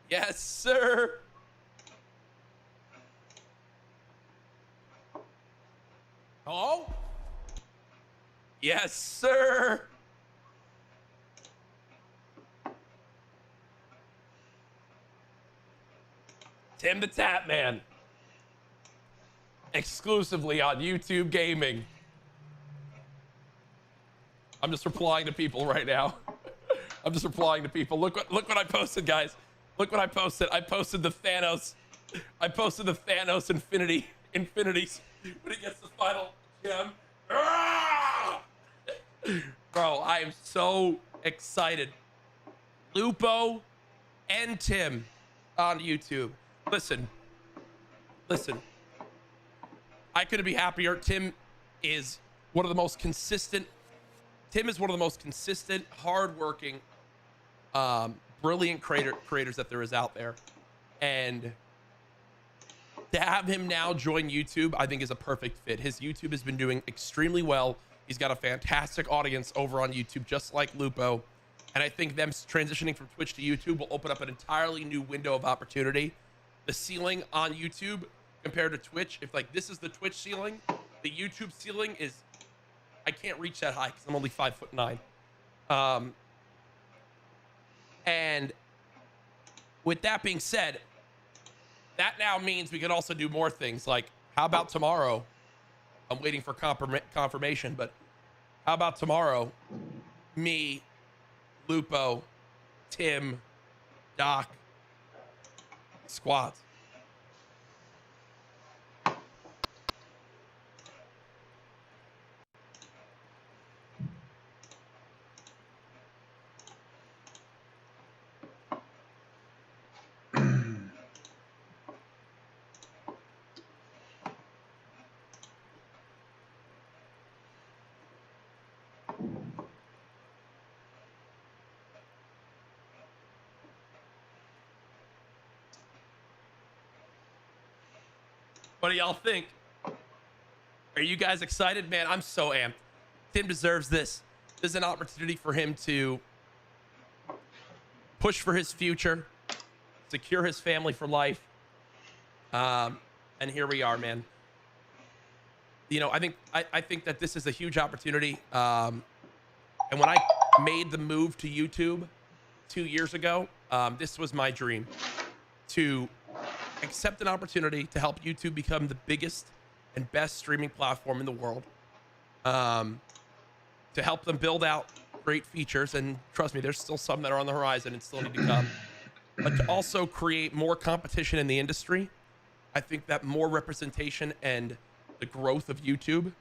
Yes, sir. Hello? Yes, sir. Tim the Tap Man. Exclusively on YouTube Gaming. I'm just replying to people right now. I'm just replying to people. Look what I posted, guys. Look what I posted. I posted the Thanos. I posted the Thanos Infinities when he gets the final gem. Ah! Bro, I am so excited. Lupo and Tim on YouTube. Listen. I couldn't be happier. Tim is one of the most consistent, hardworking, brilliant creators that there is out there. And to have him now join YouTube, I think is a perfect fit. His YouTube has been doing extremely well. He's got a fantastic audience over on YouTube, just like Lupo. And I think them transitioning from Twitch to YouTube will open up an entirely new window of opportunity. The ceiling on YouTube compared to Twitch, if like this is the Twitch ceiling, the YouTube ceiling is, I can't reach that high because I'm only 5'9". And with that being said, that now means we can also do more things. Like, how about tomorrow? I'm waiting for confirmation, but how about tomorrow? Me, Lupo, Tim, Doc, squads. What do y'all think? Are you guys excited? Man, I'm so amped. Tim deserves this. This is an opportunity for him to push for his future, secure his family for life. And here we are, man. You know, I think that this is a huge opportunity. And when I made the move to YouTube 2 years ago, this was my dream, to accept an opportunity to help YouTube become the biggest and best streaming platform in the world, to help them build out great features. And trust me, there's still some that are on the horizon and still need to come, but to also create more competition in the industry. I think that more representation and the growth of YouTube,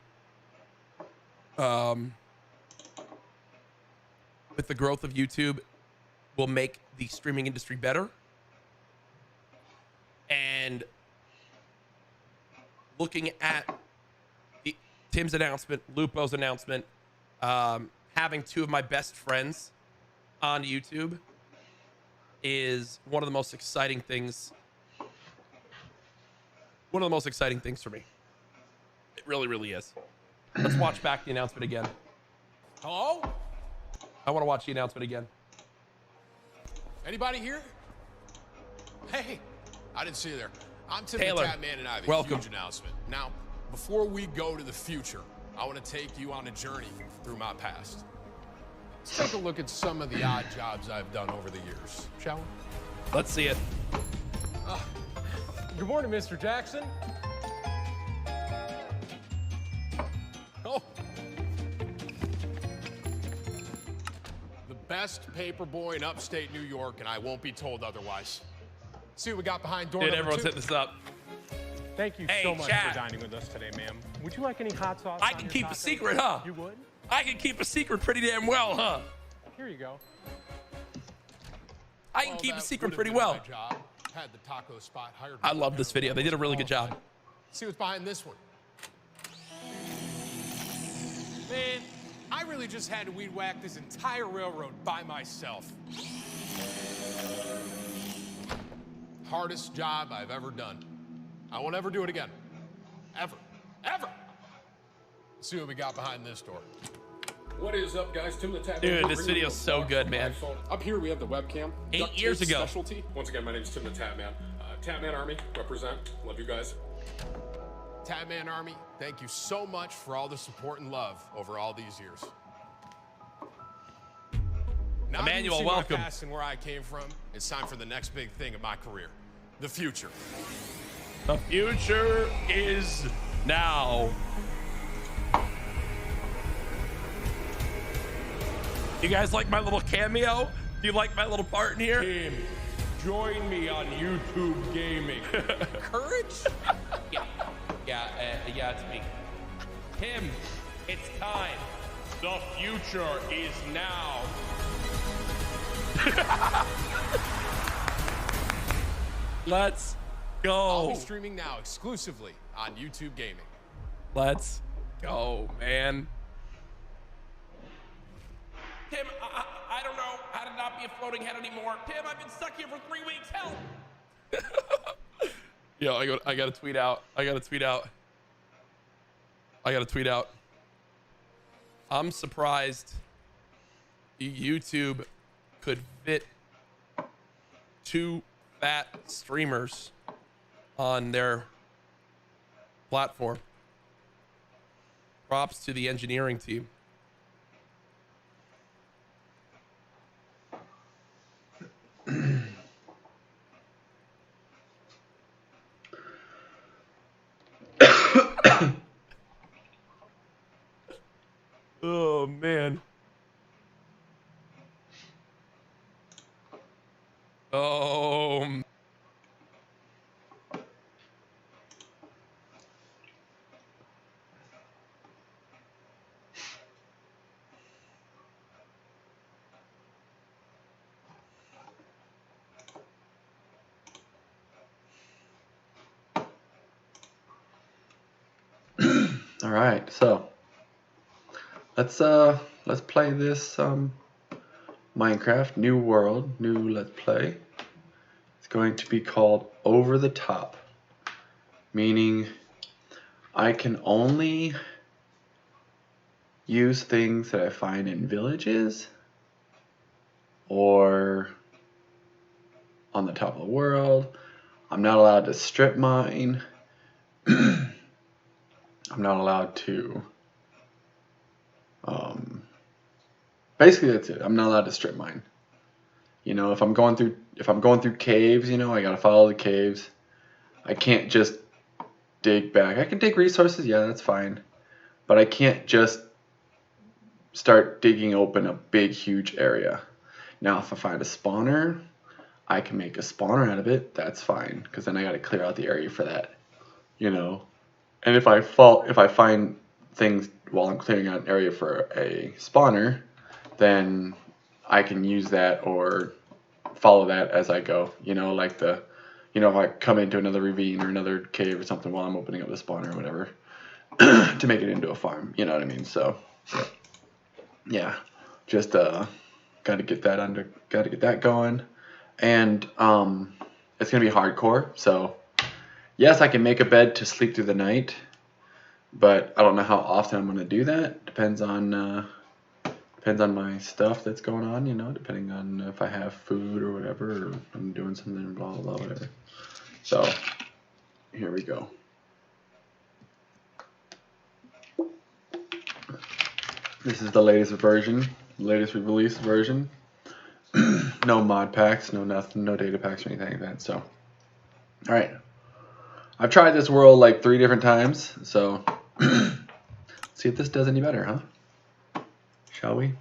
with the growth of YouTube, will make the streaming industry better. And looking at Tim's announcement, Lupo's announcement, having two of my best friends on YouTube is one of the most exciting things. One of the most exciting things for me. It really, really is. Let's watch back the announcement again. Hello? I want to watch the announcement again. Anybody here? Hey, I didn't see you there. I'm Tim Taylor, the Tap Man, and I have a welcome. huge announcement. Now, before we go to the future, I want to take you on a journey through my past. Let's take a look at some of the odd jobs I've done over the years, shall we? Let's see it. Good morning, Mr. Jackson. Oh. The best paper boy in upstate New York, and I won't be told otherwise. See what we got behind door Dude, number everyone's 2. hitting this up. Thank you Hey, so much chat. for dining with us today, ma'am. Would you like any hot sauce? I on can your keep a tacos? secret, huh? You would? I can keep a secret pretty damn well, huh? Here you go. I can keep a secret pretty well. Had the taco spot hired. I love this video. They did a really good job. See what's behind this one. Man, I really just had to weed whack this entire railroad by myself. Hardest job I've ever done. I won't ever do it again. Ever. Ever. Let's see what we got behind this door. What is up, guys? Tim the Tap. Dude, this video's so good, man. Up here we have the webcam. 8 years ago. Specialty. Once again, my name is Tim the Tapman. Tapman Army, represent. Love you guys. Tapman Army, thank you so much for all the support and love over all these years. Now Emmanuel, that you've seen welcome. my past and where I came from, it's time for the next big thing in my career, the future. The future is now. You guys like my little cameo? Do you like my little part in here? Team, join me on YouTube Gaming. Courage? Yeah, it's me. Tim, it's time. The future is now. Let's I'll go. be streaming now exclusively on YouTube Gaming. Let's go, man. Tim, I don't know how to not be a floating head anymore. Tim, I've been stuck here for 3 weeks. Help. Yo, I gotta tweet out. I'm surprised YouTube could fit 2 fat streamers on their platform. Props to the engineering team. Oh man. Oh. All right, so let's play this Minecraft New World, new Let's Play. It's going to be called Over the Top, meaning I can only use things that I find in villages or on the top of the world. I'm not allowed to strip mine. I'm not allowed to, basically that's it. I'm not allowed to strip mine. You know, if I'm going through caves, you know, I gotta follow the caves. I can't just dig back. I can dig resources, yeah, that's fine. But I can't just start digging open a big, huge area. Now, if I find a spawner, I can make a spawner out of it. That's fine, because then I gotta clear out the area for that, you know. And if I find things while I'm clearing out an area for a spawner, then I can use that or follow that as I go. You know, like if I come into another ravine or another cave or something while I'm opening up the spawner or whatever, to make it into a farm. You know what I mean? So, yeah, just gotta get that going, and it's gonna be hardcore. So. Yes, I can make a bed to sleep through the night, but I don't know how often I'm going to do that. Depends on my stuff that's going on, you know, depending on if I have food or whatever, or I'm doing something, blah, blah, blah, whatever. So, here we go. This is the latest version, latest release version. No mod packs, no nothing, no data packs or anything like that, so. Alright. I've tried this world like 3 different times, so see if this does any better, huh? Shall we?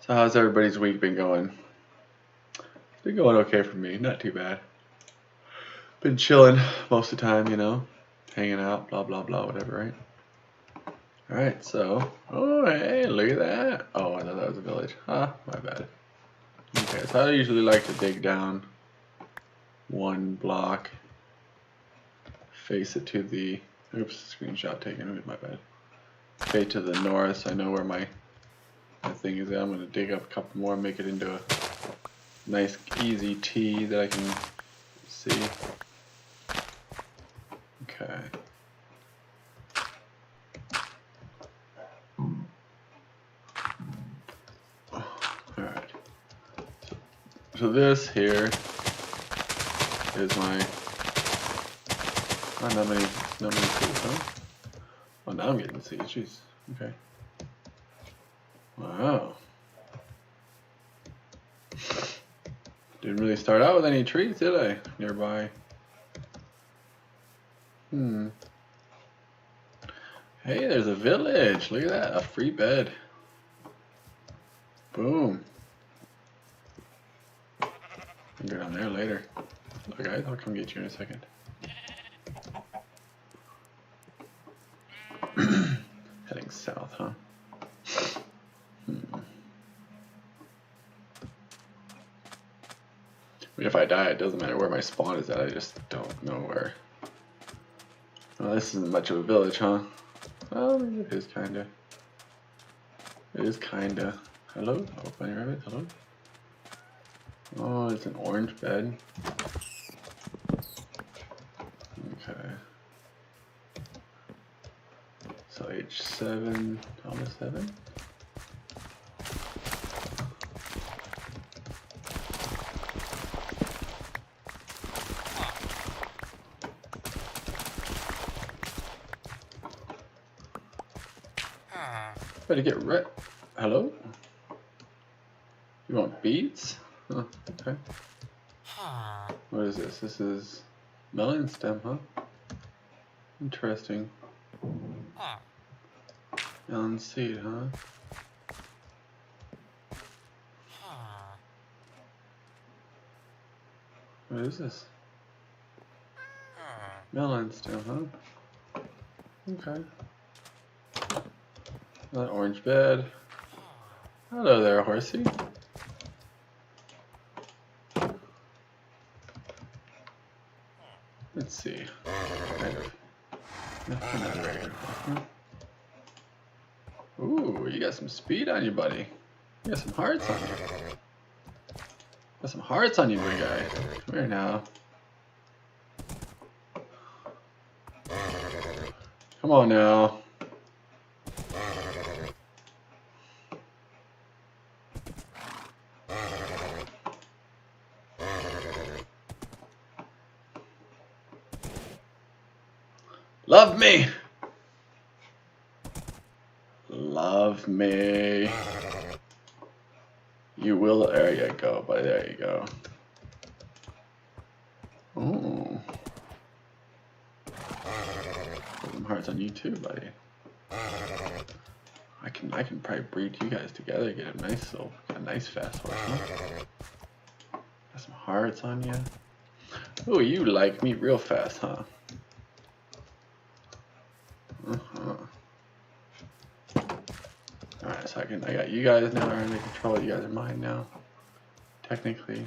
So how's everybody's week been going? It's been going okay for me, not too bad. Been chilling most of the time, you know, hanging out, blah blah blah, whatever, right? Alright, so, oh hey, look at that. Oh, I thought that was a village. Ah, my bad. Okay, so I usually like to dig down one block, face it to the, oops, screenshot taken, my bad. Face to the north, so I know where my thing is at. I'm going to dig up a couple more, make it into a nice easy T that I can see. Okay. Alright. So this here is my, oh, not many seeds, huh? Oh, now I'm getting seeds, jeez. Okay. Wow. Didn't really start out with any trees, did I? Nearby. Hey, there's a village. Look at that. A free bed. Boom. I'll go down there later. Look, guys, I'll come get you in a second. Heading south, huh? I mean, if I die, it doesn't matter where my spawn is at. I just don't know where. Well, this isn't much of a village, huh? Well, it is kinda. It is kinda. Hello? Oh, bunny rabbit, hello? Oh, it's an orange bed. Okay. So H7, almost 7. Better get red. Hello? You want beads? Huh, okay. What is this? This is melon stem, huh? Interesting. Melon seed, huh? What is this? Melon stem, huh? Okay. That orange bed. Hello there, horsey. Let's see. Nothing out of regular. Ooh, you got some speed on you, buddy. You got some hearts on you. Got some hearts on you, big guy. Come here now. Come on now. Love me! Love me. You will, there you go, buddy, there you go. Ooh. Put some hearts on you too, buddy. I can probably breed you guys together, get a nice fast horse, huh? Got some hearts on you. Ooh, you like me real fast, huh? Alright, so I got you guys now under control. You guys are mine now. Technically.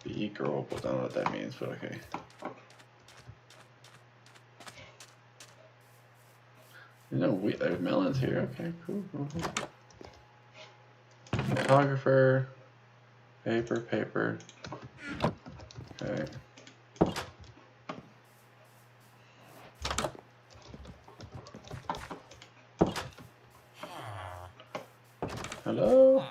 Be growable. I don't know what that means, but okay. No wheat, there's melons here. Okay, cool. Photographer. Paper. Okay. Hello?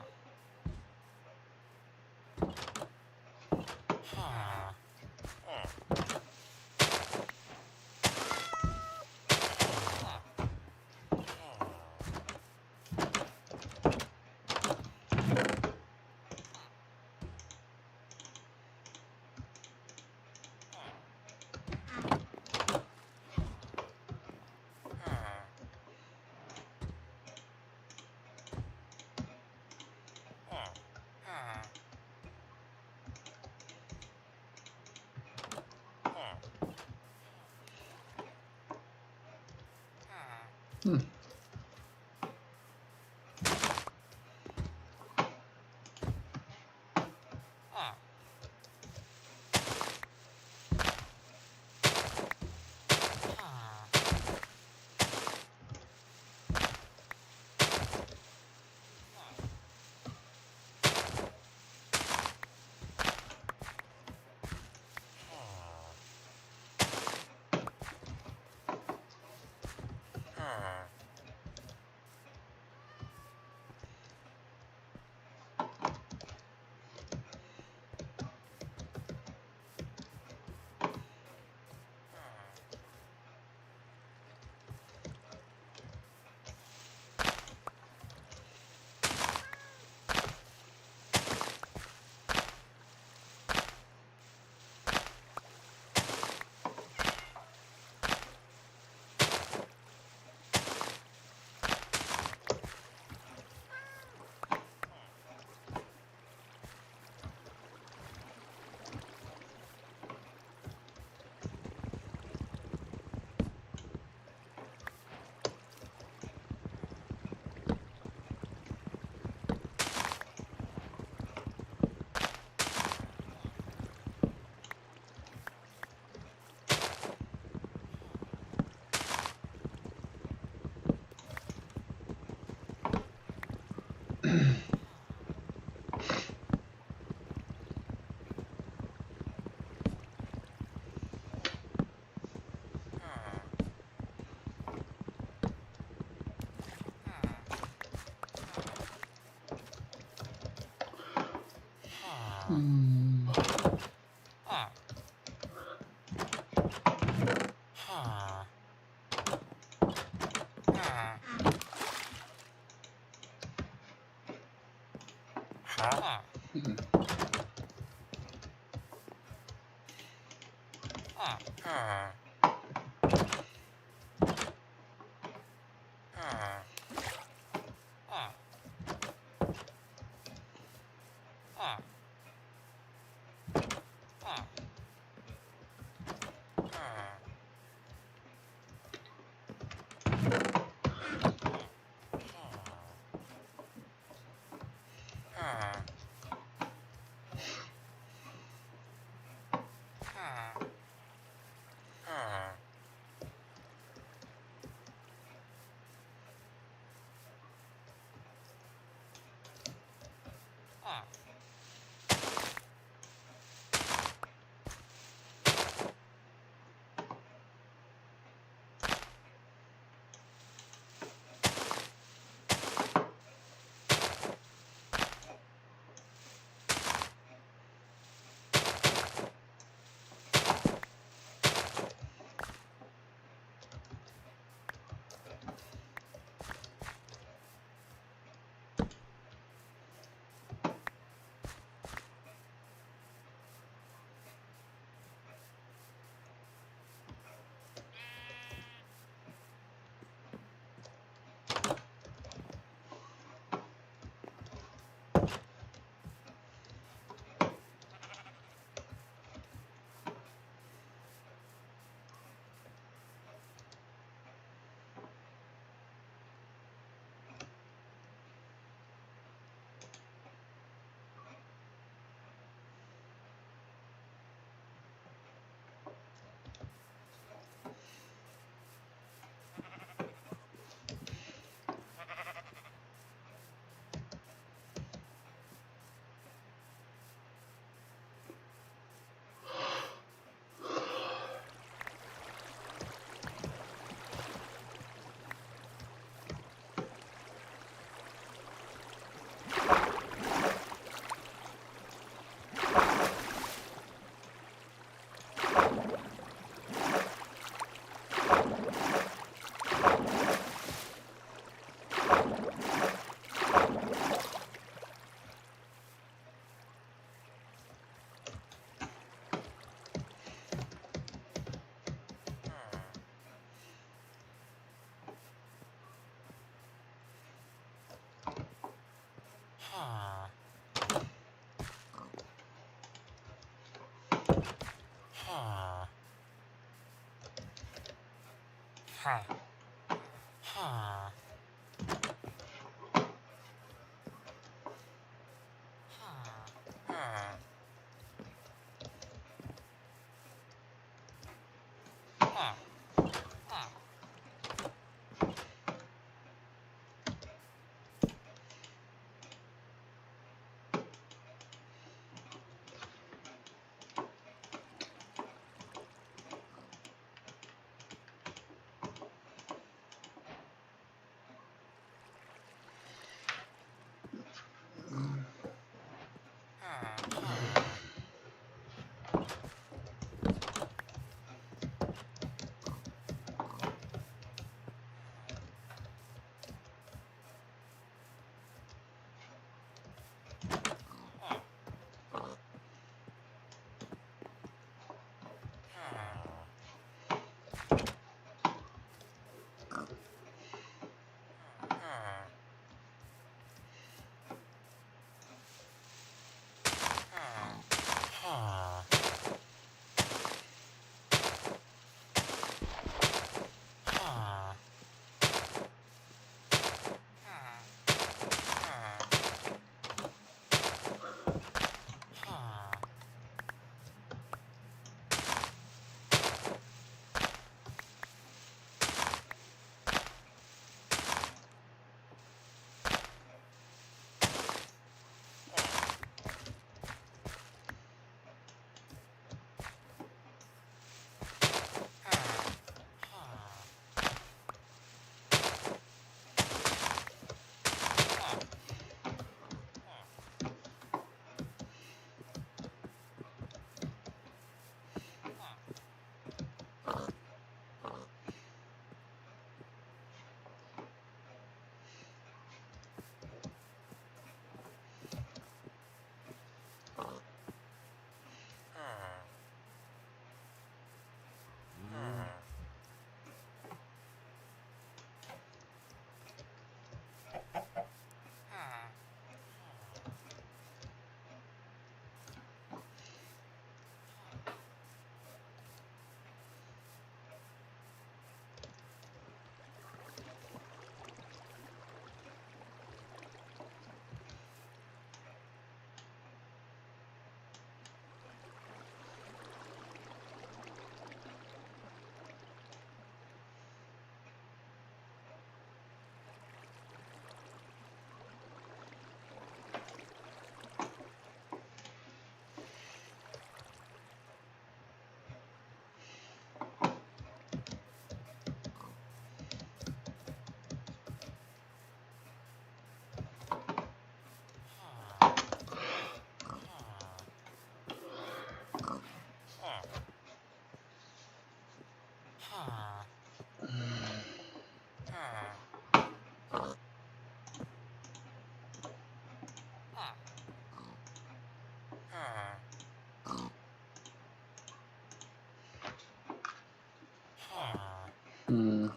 Hmm.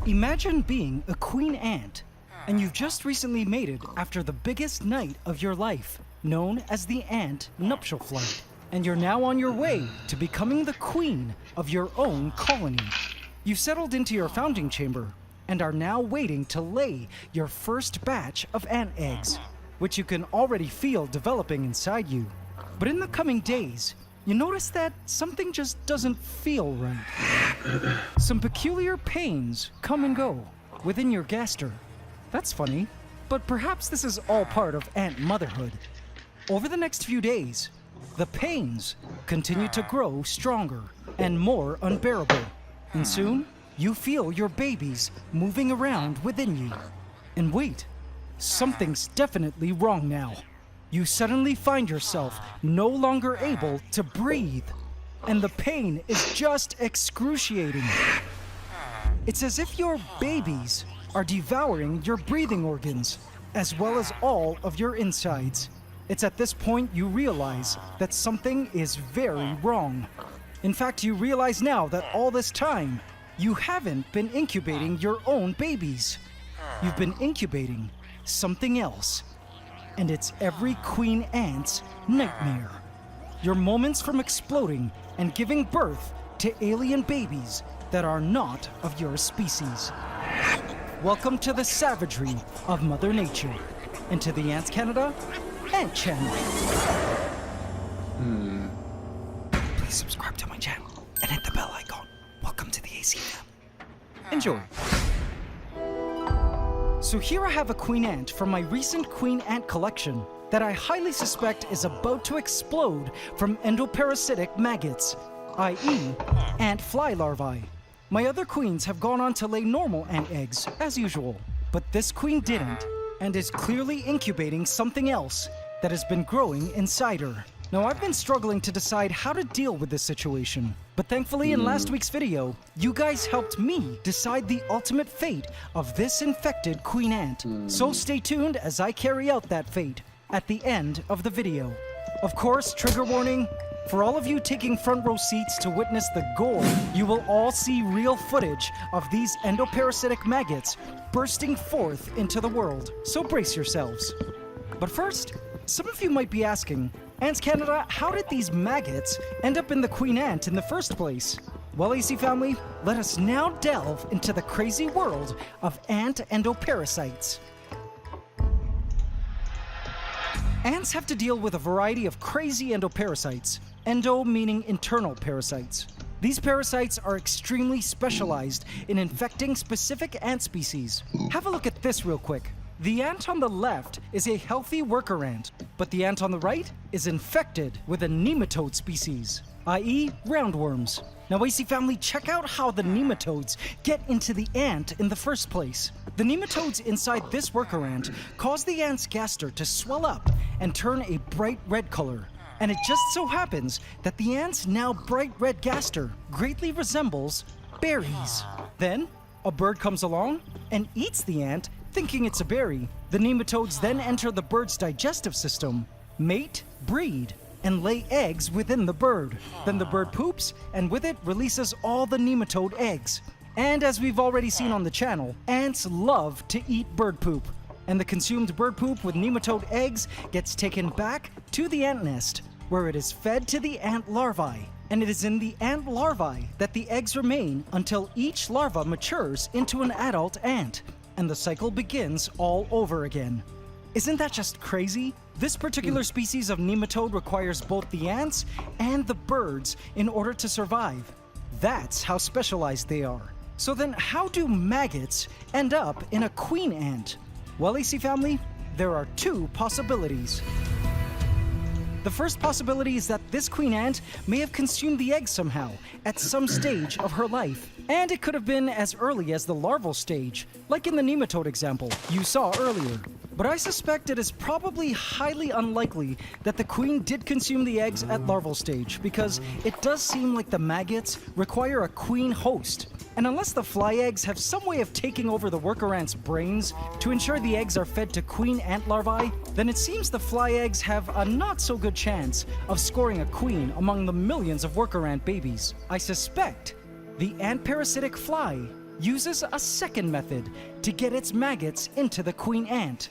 Imagine being a queen ant, and you've just recently mated after the biggest night of your life, known as the ant nuptial flight, and you're now on your way to becoming the queen of your own colony. You've settled into your founding chamber and are now waiting to lay your first batch of ant eggs, which you can already feel developing inside you. But in the coming days, you notice that something just doesn't feel right. Some peculiar pains come and go within your gaster, That's funny, but perhaps this is all part of ant motherhood. Over the next few days, the pains continue to grow stronger and more unbearable. And soon, you feel your babies moving around within you. And wait, something's definitely wrong now. You suddenly find yourself no longer able to breathe, and the pain is just excruciating. It's as if your babies are devouring your breathing organs, as well as all of your insides. It's at this point you realize that something is very wrong. In fact, you realize now that all this time, you haven't been incubating your own babies. You've been incubating something else. And it's every queen ant's nightmare. Your moments from exploding and giving birth to alien babies that are not of your species. Welcome to the savagery of Mother Nature, and to the Ants Canada Ant Channel. Please subscribe to my channel and hit the bell icon. Welcome to the AC family. Enjoy. So here I have a queen ant from my recent queen ant collection that I highly suspect is about to explode from endoparasitic maggots, i.e. ant fly larvae. My other queens have gone on to lay normal ant eggs, as usual, but this queen didn't, and is clearly incubating something else that has been growing inside her. Now, I've been struggling to decide how to deal with this situation, but thankfully in last week's video, you guys helped me decide the ultimate fate of this infected queen ant. So stay tuned as I carry out that fate at the end of the video. Of course, trigger warning, for all of you taking front row seats to witness the gore, you will all see real footage of these endoparasitic maggots bursting forth into the world, so brace yourselves. But first, some of you might be asking, Ants Canada, how did these maggots end up in the queen ant in the first place? Well, AC family, let us now delve into the crazy world of ant endoparasites. Ants have to deal with a variety of crazy endoparasites, endo meaning internal parasites. These parasites are extremely specialized in infecting specific ant species. Have a look at this real quick. The ant on the left is a healthy worker ant, but the ant on the right is infected with a nematode species, i.e. roundworms. Now, AC family, check out how the nematodes get into the ant in the first place. The nematodes inside this worker ant cause the ant's gaster to swell up and turn a bright red color. And it just so happens that the ant's now bright red gaster greatly resembles berries. Then, a bird comes along and eats the ant, thinking it's a berry. The nematodes then enter the bird's digestive system, mate, breed, and lay eggs within the bird. Then the bird poops, and with it releases all the nematode eggs. And as we've already seen on the channel, ants love to eat bird poop. And the consumed bird poop with nematode eggs gets taken back to the ant nest, where it is fed to the ant larvae. And it is in the ant larvae that the eggs remain until each larva matures into an adult ant, and the cycle begins all over again. Isn't that just crazy? This particular species of nematode requires both the ants and the birds in order to survive. That's how specialized they are. So then how do maggots end up in a queen ant? Well, AC family, there are two possibilities. The first possibility is that this queen ant may have consumed the egg somehow at some stage of her life. And it could have been as early as the larval stage, like in the nematode example you saw earlier. But I suspect it is probably highly unlikely that the queen did consume the eggs at larval stage, because it does seem like the maggots require a queen host. And unless the fly eggs have some way of taking over the worker ant's brains to ensure the eggs are fed to queen ant larvae, then it seems the fly eggs have a not so good chance of scoring a queen among the millions of worker ant babies. I suspect the ant parasitic fly uses a second method to get its maggots into the queen ant.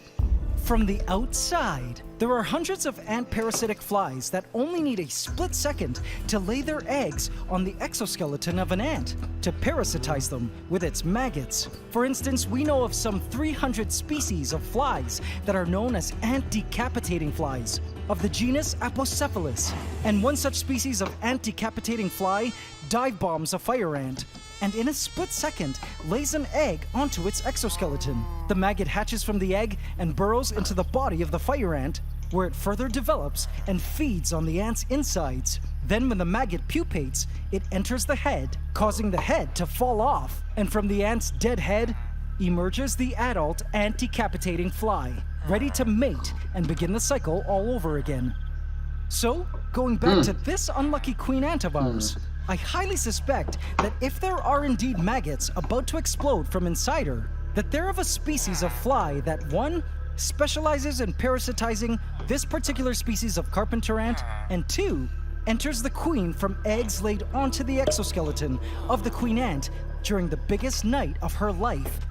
From the outside, there are hundreds of ant parasitic flies that only need a split second to lay their eggs on the exoskeleton of an ant to parasitize them with its maggots. For instance, we know of some 300 species of flies that are known as ant decapitating flies of the genus Apocephalus, and one such species of ant decapitating fly dive bombs a fire ant and in a split second lays an egg onto its exoskeleton. The maggot hatches from the egg and burrows into the body of the fire ant, where it further develops and feeds on the ant's insides. Then when the maggot pupates, it enters the head, causing the head to fall off, and from the ant's dead head emerges the adult ant-decapitating fly, ready to mate and begin the cycle all over again. So, going back to this unlucky queen ant of ours, I highly suspect that if there are indeed maggots about to explode from inside her, that they're of a species of fly that, one, specializes in parasitizing this particular species of carpenter ant, and two, enters the queen from eggs laid onto the exoskeleton of the queen ant during the biggest night of her life,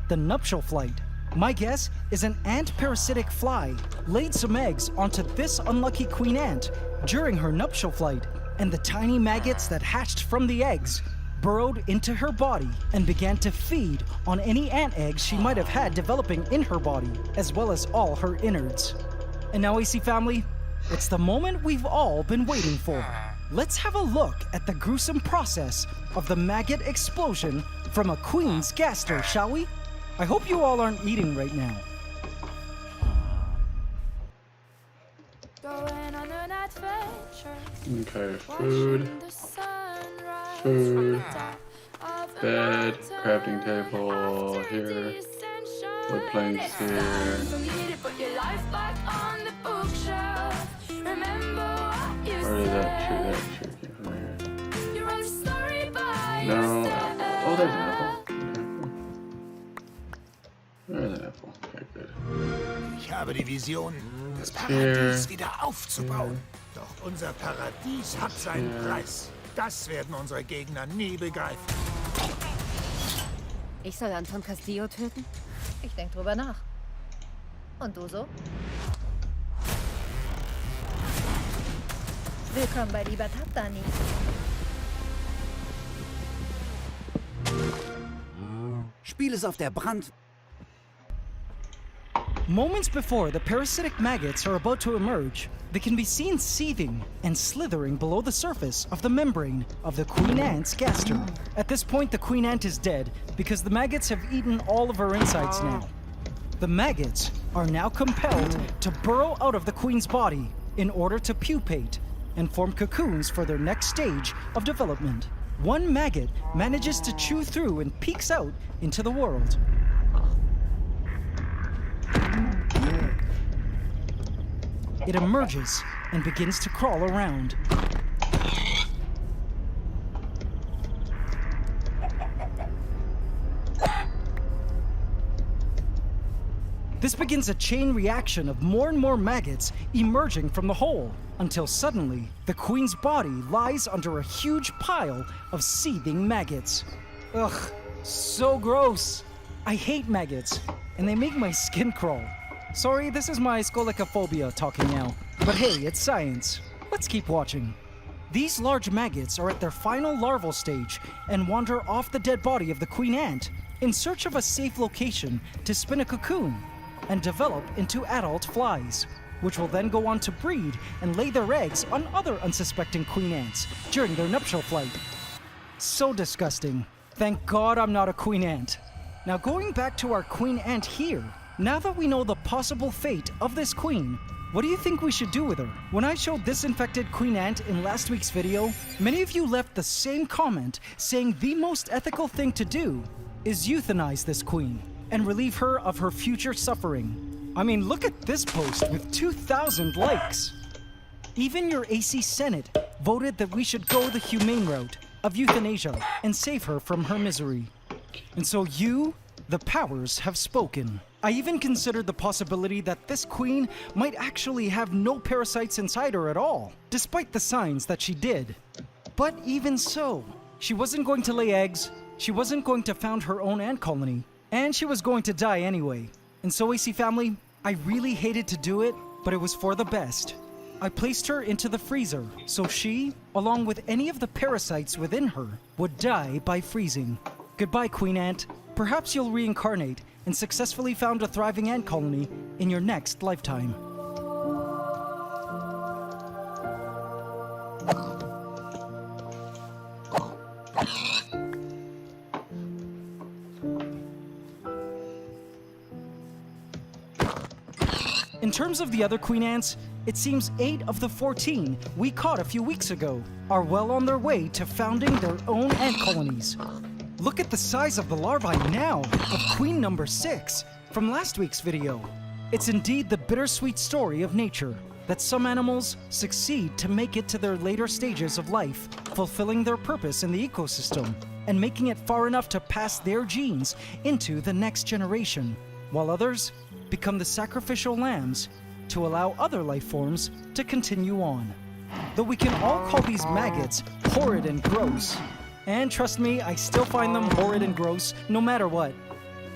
the nuptial flight. My guess is an ant parasitic fly laid some eggs onto this unlucky queen ant during her nuptial flight, and the tiny maggots that hatched from the eggs burrowed into her body and began to feed on any ant eggs she might have had developing in her body, as well as all her innards. And now, AC family, it's the moment we've all been waiting for. Let's have a look at the gruesome process of the maggot explosion from a queen's gaster, shall we? I hope you all aren't eating right now. Okay, food, bed, crafting table here, wood planks here. Where did that tree came from here? No, apple. Oh, there's an apple. There's an apple. Okay, good. Ich habe die Vision, das Paradies wieder aufzubauen. Doch unser Paradies hat seinen Preis. Das werden unsere Gegner nie begreifen. Ich soll Anton Castillo töten? Ich denk drüber nach. Und du so? Willkommen bei Libertad, Dani. Spiel es auf der Brand... Moments before the parasitic maggots are about to emerge, they can be seen seething and slithering below the surface of the membrane of the queen ant's gaster. At this point, the queen ant is dead because the maggots have eaten all of her insides now. The maggots are now compelled to burrow out of the queen's body in order to pupate and form cocoons for their next stage of development. One maggot manages to chew through and peeks out into the world. It emerges and begins to crawl around. This begins a chain reaction of more and more maggots emerging from the hole, until suddenly the queen's body lies under a huge pile of seething maggots. Ugh, so gross. I hate maggots, and they make my skin crawl. Sorry, this is my scolicophobia talking now. But hey, it's science. Let's keep watching. These large maggots are at their final larval stage and wander off the dead body of the queen ant in search of a safe location to spin a cocoon and develop into adult flies, which will then go on to breed and lay their eggs on other unsuspecting queen ants during their nuptial flight. So disgusting. Thank God I'm not a queen ant. Now going back to our queen ant here, now that we know the possible fate of this queen, what do you think we should do with her? When I showed this infected queen ant in last week's video, many of you left the same comment saying the most ethical thing to do is euthanize this queen and relieve her of her future suffering. I mean, look at this post with 2,000 likes. Even your AC Senate voted that we should go the humane route of euthanasia and save her from her misery. And so you, the powers, have spoken. I even considered the possibility that this queen might actually have no parasites inside her at all, despite the signs that she did. But even so, she wasn't going to lay eggs, she wasn't going to found her own ant colony, and she was going to die anyway. And so, AC family, I really hated to do it, but it was for the best. I placed her into the freezer, so she, along with any of the parasites within her, would die by freezing. Goodbye, Queen Ant. Perhaps you'll reincarnate and successfully found a thriving ant colony in your next lifetime. In terms of the other queen ants, it seems 8 of the 14 we caught a few weeks ago are well on their way to founding their own ant colonies. Look at the size of the larvae now of queen number 6 from last week's video. It's indeed the bittersweet story of nature, that some animals succeed to make it to their later stages of life, fulfilling their purpose in the ecosystem and making it far enough to pass their genes into the next generation, while others become the sacrificial lambs to allow other life forms to continue on. Though we can all call these maggots horrid and gross, and trust me, I still find them horrid and gross no matter what.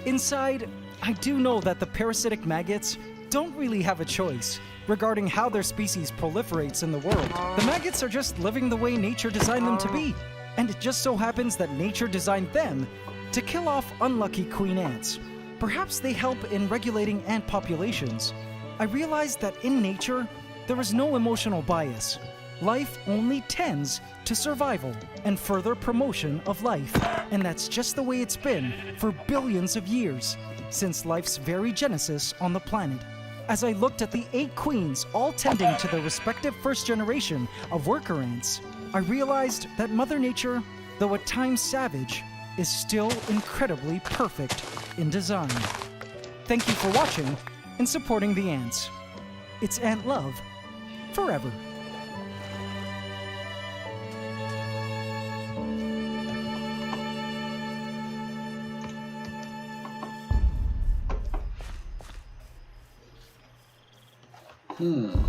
Inside, I do know that the parasitic maggots don't really have a choice regarding how their species proliferates in the world. The maggots are just living the way nature designed them to be, and it just so happens that nature designed them to kill off unlucky queen ants. Perhaps they help in regulating ant populations. I realized that in nature, there is no emotional bias. Life only tends to survival and further promotion of life, and that's just the way it's been for billions of years, since life's very genesis on the planet. As I looked at the 8 queens all tending to their respective first generation of worker ants, I realized that Mother Nature, though at times savage, is still incredibly perfect in design. Thank you for watching and supporting the ants. It's ant love forever.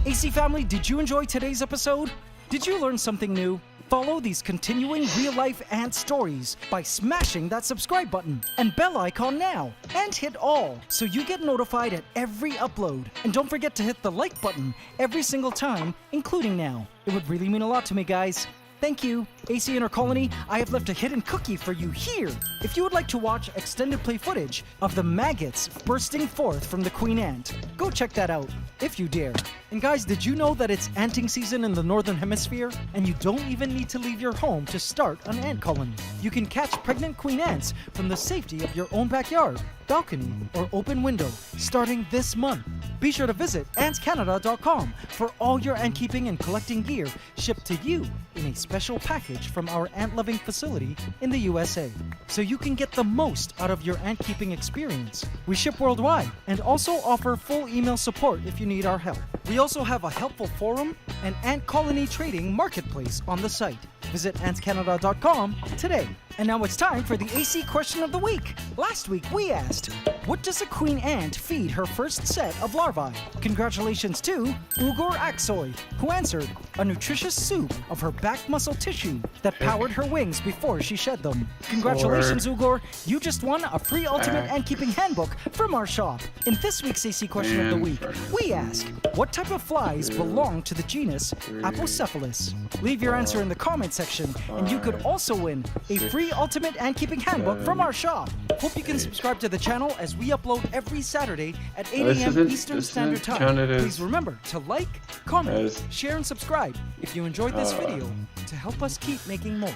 AC family, did you enjoy today's episode? Did you learn something new? Follow these continuing real-life ant stories by smashing that subscribe button and bell icon now, and hit all so you get notified at every upload. And don't forget to hit the like button every single time, including now. It would really mean a lot to me, guys. Thank you. AC Inner Colony, I have left a hidden cookie for you here. If you would like to watch extended play footage of the maggots bursting forth from the queen ant, go check that out, if you dare. And guys, did you know that it's anting season in the Northern Hemisphere? And you don't even need to leave your home to start an ant colony. You can catch pregnant queen ants from the safety of your own backyard, balcony, or open window, starting this month. Be sure to visit antscanada.com for all your ant keeping and collecting gear shipped to you in a special package from our ant-loving facility in the USA, so you can get the most out of your ant keeping experience. We ship worldwide and also offer full email support if you need our help. We also have a helpful forum and ant colony trading marketplace on the site. Visit antscanada.com today. And now it's time for the AC question of the week. Last week we asked, what does a queen ant feed her first set of larvae? Congratulations to Ugor Aksoy, who answered, a nutritious soup of her back muscle tissue that powered her wings before she shed them. Congratulations, Ugor. You just won a free Ultimate Ant Keeping Handbook from our shop. In this week's AC question of the week, we ask, what type of flies belong to the genus Apocephalus? Leave your answer in the comment section, and you could also win a free Ultimate Ant Keeping Handbook from our shop. Hope you can subscribe to the channel as we upload every Saturday at 8 a.m. Eastern Standard Time. Please remember to like, comment, share, and subscribe if you enjoyed this video to help us keep making more.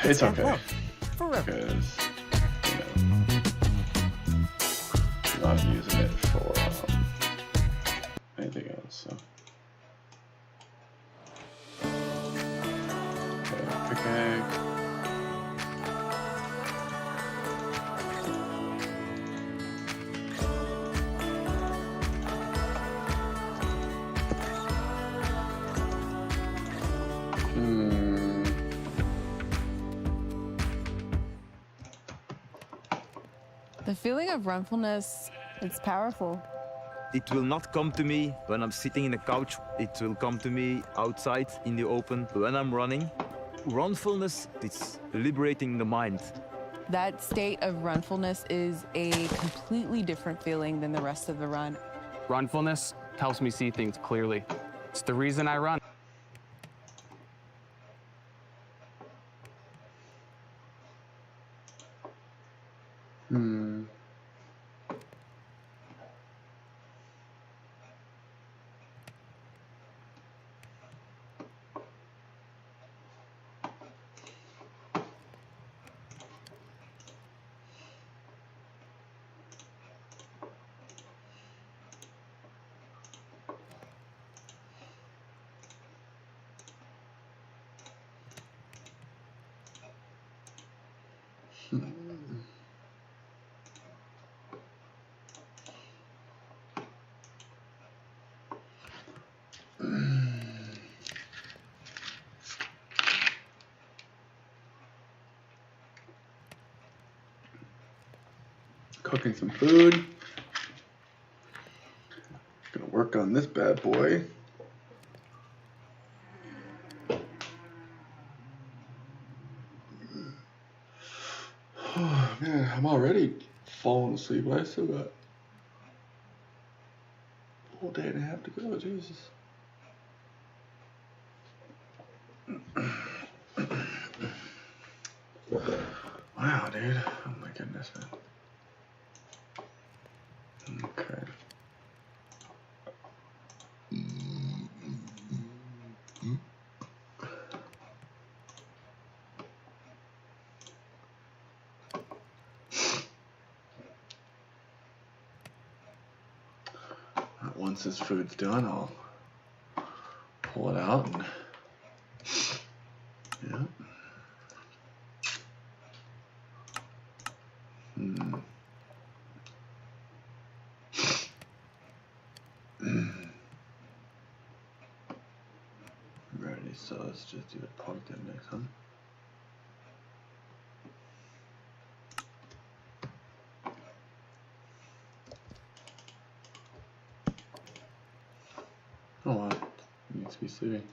It's okay. Love forever. Because, I'm not using it for anything else. So. Okay, pickaxe. The feeling of runfulness, it's powerful. It will not come to me when I'm sitting in a couch. It will come to me outside in the open when I'm running. Runfulness, it's liberating the mind. That state of runfulness is a completely different feeling than the rest of the run. Runfulness helps me see things clearly. It's the reason I run. Cooking some food. Gonna work on this bad boy. Oh man, I'm already falling asleep. I still got a whole day and a half to go. Jesus. Wow, dude. Oh my goodness, man. Okay. Once this food's done, I'll pull it out and yeah. Ready, so let's just do the pork then next, huh? Oh wow, he needs to be sleeping.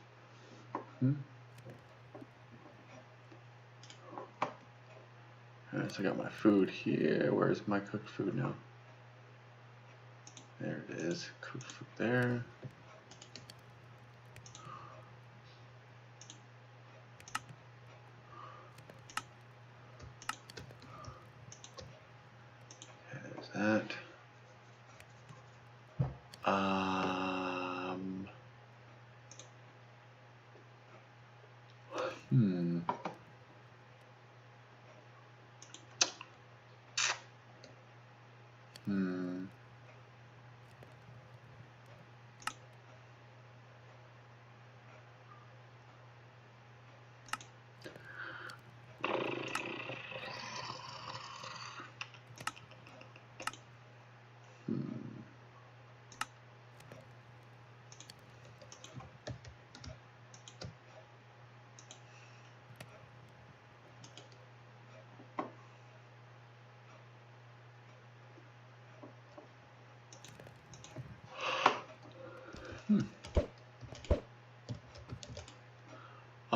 Alright, so I got my food here. Where's my cooked food now? There it is. Cooked food there. There's that.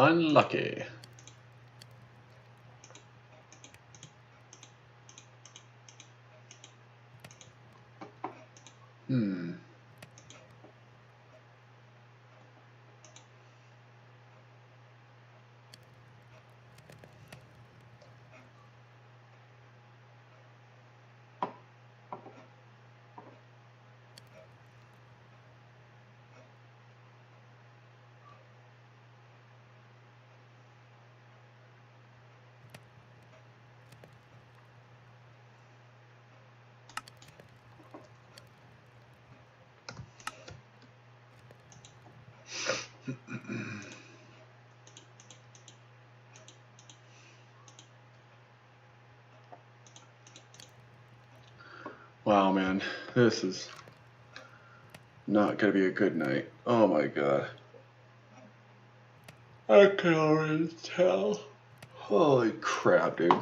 Unlucky. Wow, man, this is not gonna be a good night. Oh my god. I can already tell. Holy crap, dude.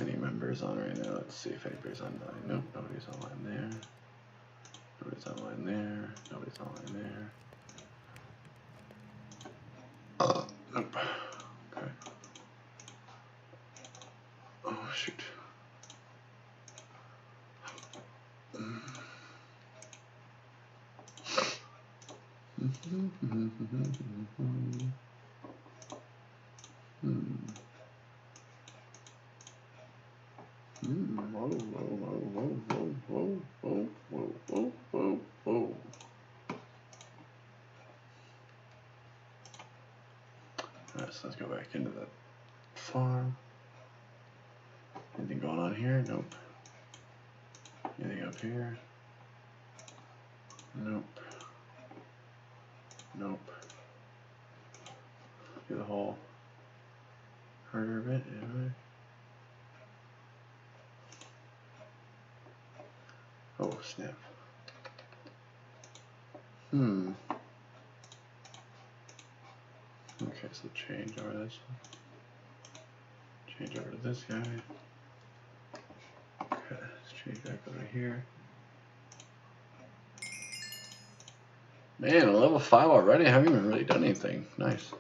Any members on right now? Let's see if anybody's online. Nope, nobody's online there. Nobody's online there. Nobody's online there. Nope. Okay. Oh, shoot. Alright, so let's go back into the farm. Anything going on here? Nope. Anything up here? Nope. Nope. Do the whole harder bit, anyway. Oh, snap. Okay, so change over this one. Change over to this guy. Okay, let's change back over here. Man, a level 5 already? I haven't even really done anything. Nice.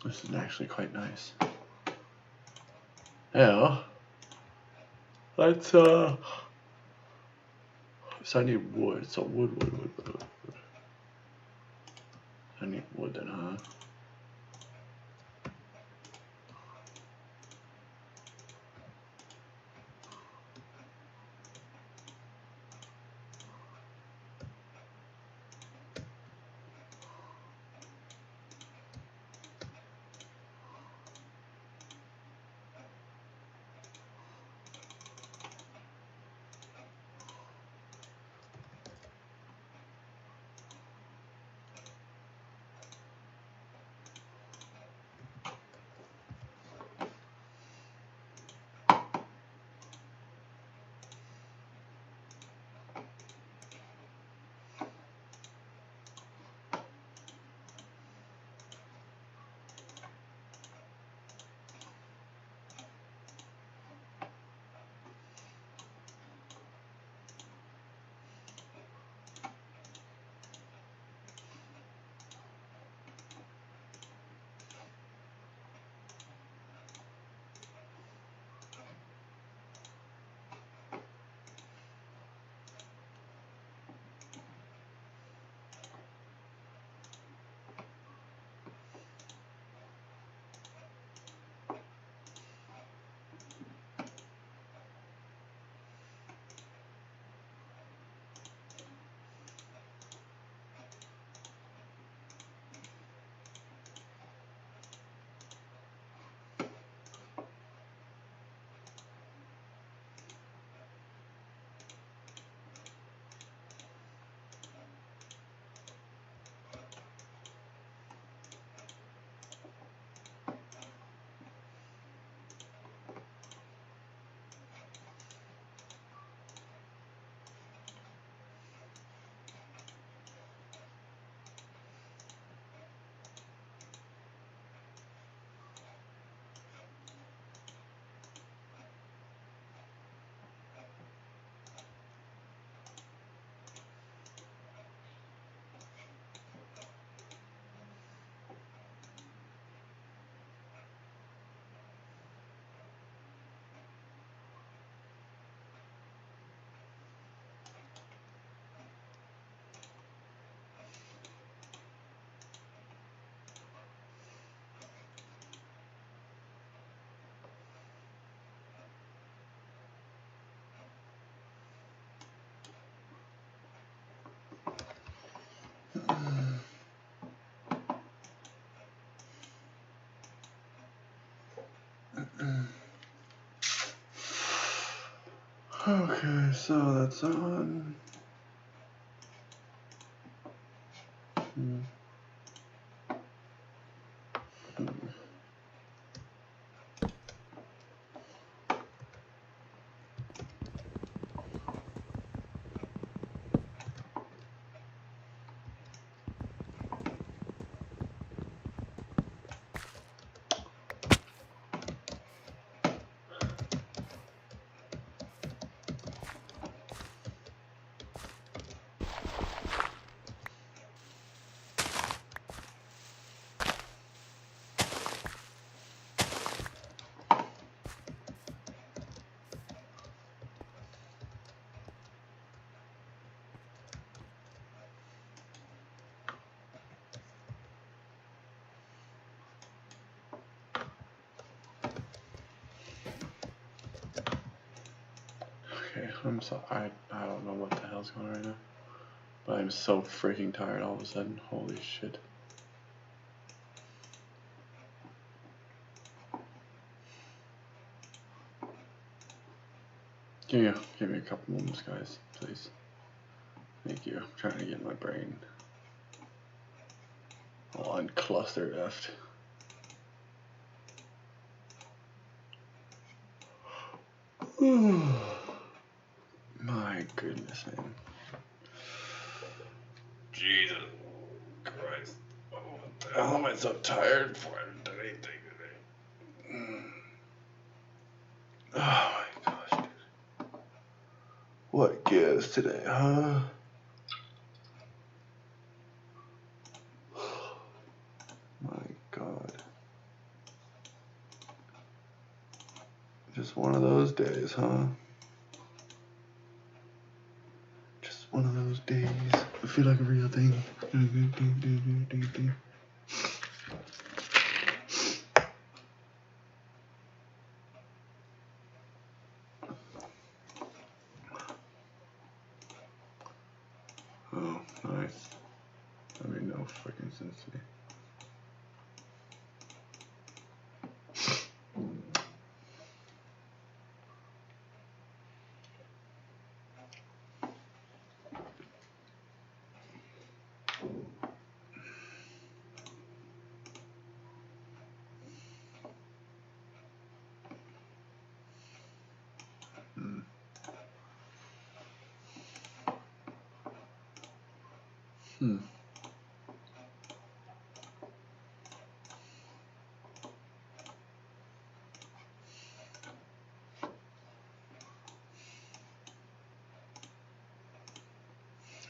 This is actually quite nice. Yeah. Let's, so I need wood. So wood. I need wood then, huh? Okay, so that's on. Okay, I'm so I don't know what the hell's going on right now, but I'm so freaking tired all of a sudden. Holy shit. Give me a couple moments, guys, please. Thank you. I'm trying to get my brain all unclustered effed. My goodness, man. Jesus Christ. Oh, what the hell am I so tired for? I haven't done anything today. Oh my gosh, dude. What gives today, huh? My God. Just one of those days, huh? Just one of those days. I feel like a real thing. Oh, nice. That made no freaking sense to me.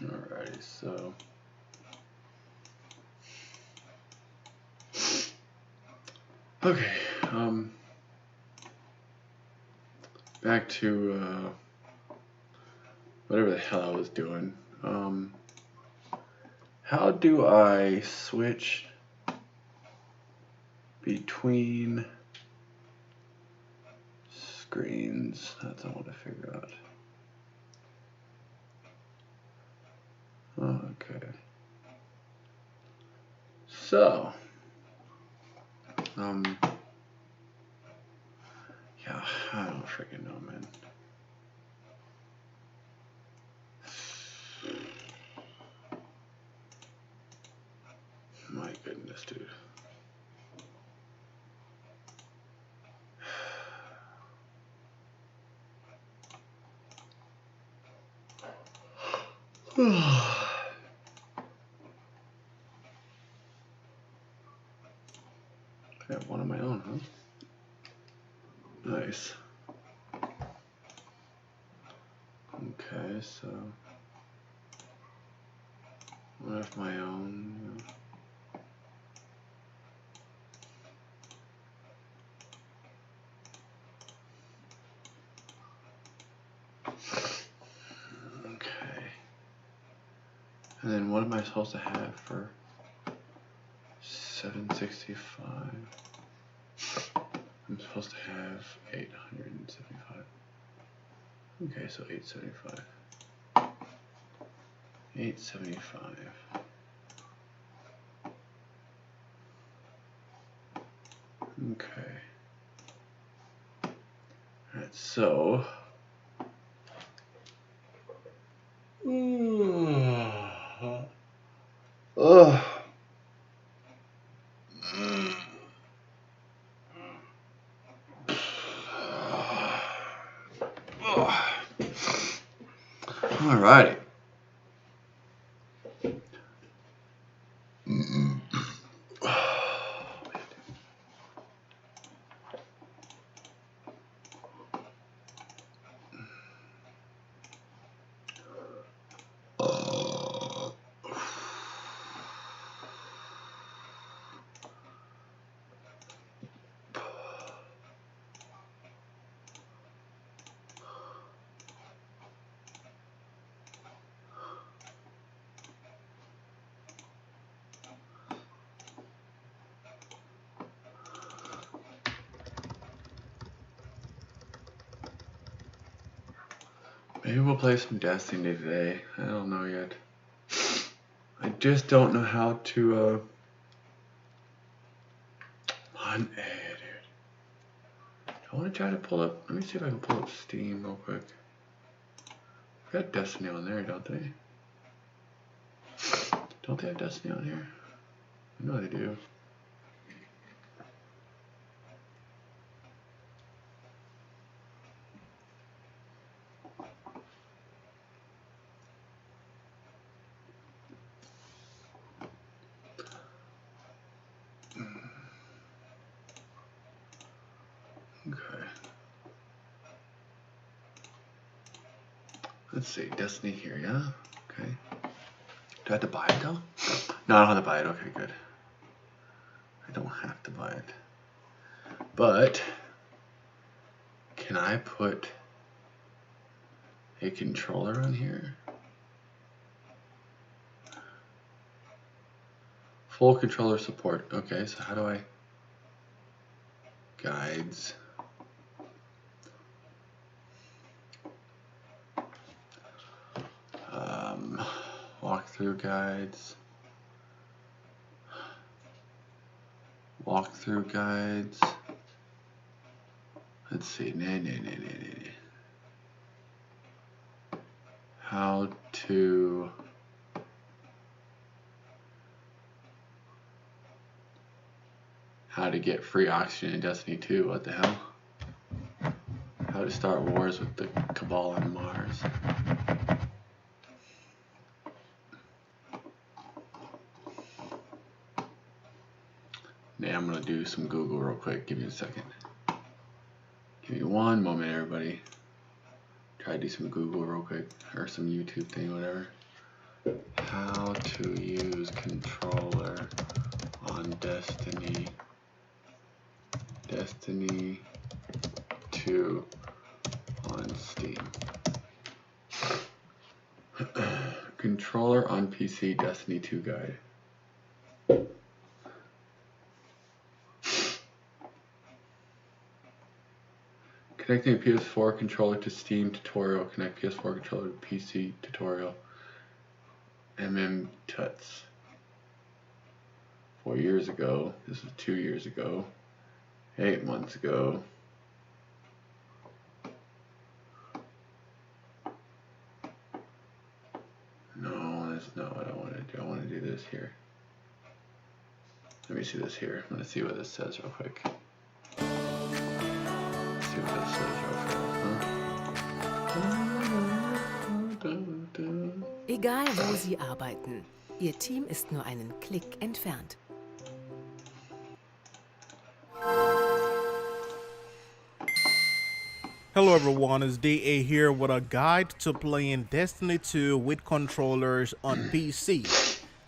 Alrighty, so okay, back to whatever the hell I was doing. How do I switch between screens? That's what I want to figure out. Okay. So, yeah, I don't freaking know, man. My goodness, dude. I have one of my own, huh? Nice. Okay, so I have my own. Okay. And then what am I supposed to have for 765? I'm supposed to have 875. Okay, so 875. 875. Okay. Alright, so alrighty. Maybe we'll play some Destiny today. I don't know yet. I just don't know how to, dude. I want to try to pull up, let me see if I can pull up Steam real quick. Got Destiny on there, don't they? Don't they have Destiny on here? I know they do. Okay. Let's see, Destiny here, yeah? Okay. Do I have to buy it though? No, I don't have to buy it. Okay, good. I don't have to buy it. But can I put a controller on here? Full controller support. Okay, so how do I... Guides. Walkthrough guides. Walkthrough guides. Let's see. How to get free oxygen in Destiny 2. What the hell? How to start wars with the Cabal on Mars. Now I'm gonna do some Google real quick. Give me a second. Give me one moment, everybody. Try to do some Google real quick, or some YouTube thing, whatever. How to use controller on Destiny 2 on Steam. Controller on PC Destiny 2 guide. Connecting a PS4 controller to Steam tutorial. Connect PS4 controller to PC tutorial. Tuts. 4 years ago. This was 2 years ago. 8 months ago. No, that's not what I want to do. I want to do this here. Let me see this here. I'm going to see what this says real quick. See what this says real quick. Egal, wo Sie arbeiten, Ihr Team ist nur einen Klick entfernt. Hello everyone, it's DA here with a guide to playing Destiny 2 with controllers on PC.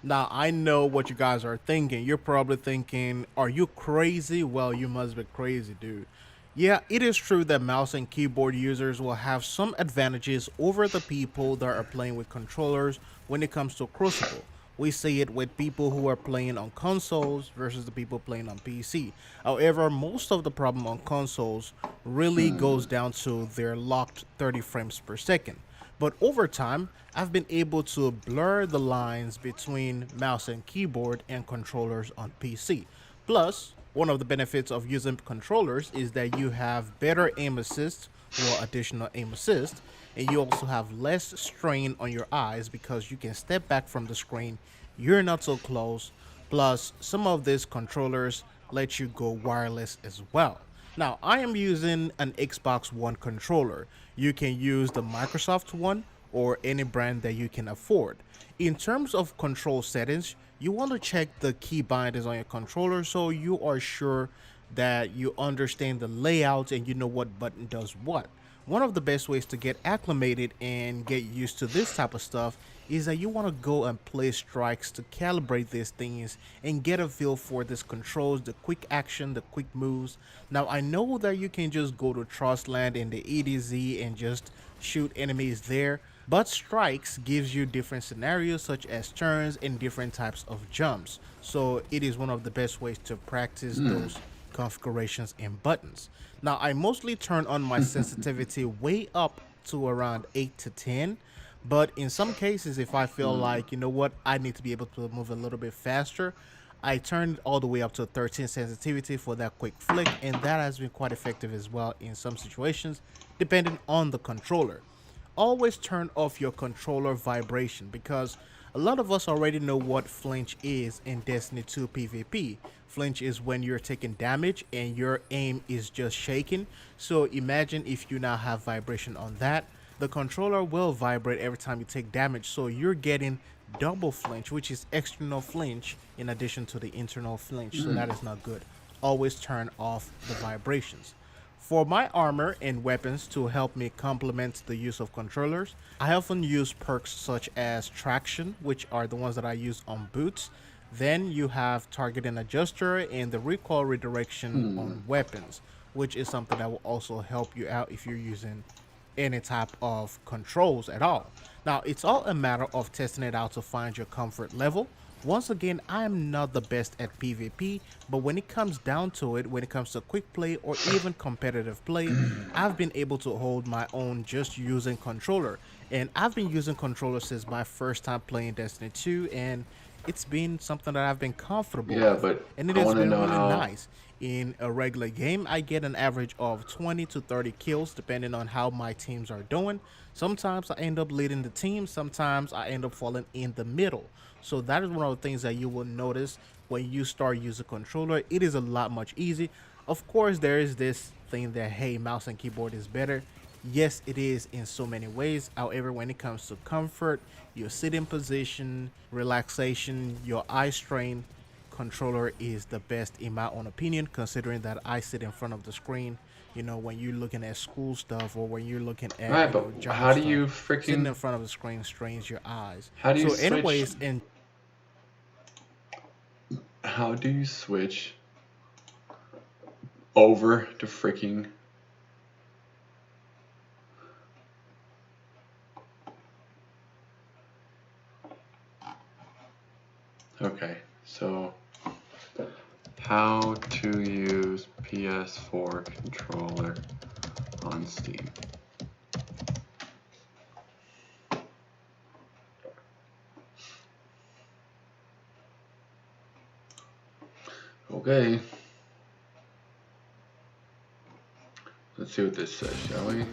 Now, I know what you guys are thinking. You're probably thinking, are you crazy? Well, you must be crazy, dude. Yeah, it is true that mouse and keyboard users will have some advantages over the people that are playing with controllers when it comes to Crucible. We see it with people who are playing on consoles versus the people playing on PC. However, most of the problem on consoles really goes down to their locked 30 frames per second. But over time, I've been able to blur the lines between mouse and keyboard and controllers on PC. Plus, one of the benefits of using controllers is that you have better aim assist or additional aim assist, and you also have less strain on your eyes because you can step back from the screen, you're not so close. Plus, some of these controllers let you go wireless as well. Now, I am using an Xbox One controller. You can use the Microsoft one or any brand that you can afford. In terms of control settings, you want to check the key bindings on your controller so you are sure that you understand the layout and you know what button does what. One of the best ways to get acclimated and get used to this type of stuff is that you want to go and play strikes to calibrate these things and get a feel for these controls, the quick action, the quick moves. Now, I know that you can just go to Trustland in the EDZ and just shoot enemies there, but strikes gives you different scenarios such as turns and different types of jumps. So it is one of the best ways to practice those configurations and buttons. Now, I mostly turn on my sensitivity way up to around 8 to 10, but in some cases, if I feel like, you know what, I need to be able to move a little bit faster, I turn it all the way up to 13 sensitivity for that quick flick, and that has been quite effective as well in some situations, depending on the controller. Always turn off your controller vibration, because A lot of us already know what flinch is in Destiny 2 PvP. Flinch is when you're taking damage and your aim is just shaking. So imagine if you now have vibration on that. The controller will vibrate every time you take damage, so you're getting double flinch, which is external flinch in addition to the internal flinch. So that is not good. Always turn off the vibrations. For my armor and weapons to help me complement the use of controllers, I often use perks such as traction, which are the ones that I use on boots. Then you have target and adjuster and the recoil redirection on weapons, which is something that will also help you out if you're using any type of controls at all. Now, it's all a matter of testing it out to find your comfort level. Once again, I am not the best at PvP, but when it comes down to it, when it comes to quick play or even competitive play, I've been able to hold my own just using controller. And I've been using controller since my first time playing Destiny 2, and it's been something that I've been comfortable with. But And it I has want to been know really how. nice. In a regular game, I get an average of 20 to 30 kills depending on how my teams are doing. Sometimes I end up leading the team, sometimes I end up falling in the middle. So that is one of the things that you will notice when you start using controller. It is a lot much easier. Of course, there is this thing that, hey, mouse and keyboard is better. Yes, it is in so many ways. However, when it comes to comfort, your sitting position, relaxation, your eye strain, controller is the best in my own opinion, considering that I sit in front of the screen. You know, when you're looking at school stuff or when you're looking at Right, you know, but job how do stuff, you sitting in freaking? front of the screen strains your eyes. How do you So anyways, switch? in How do you switch over to freaking? Okay, so how to use PS4 controller on Steam. Okay. Let's see what this says, shall we?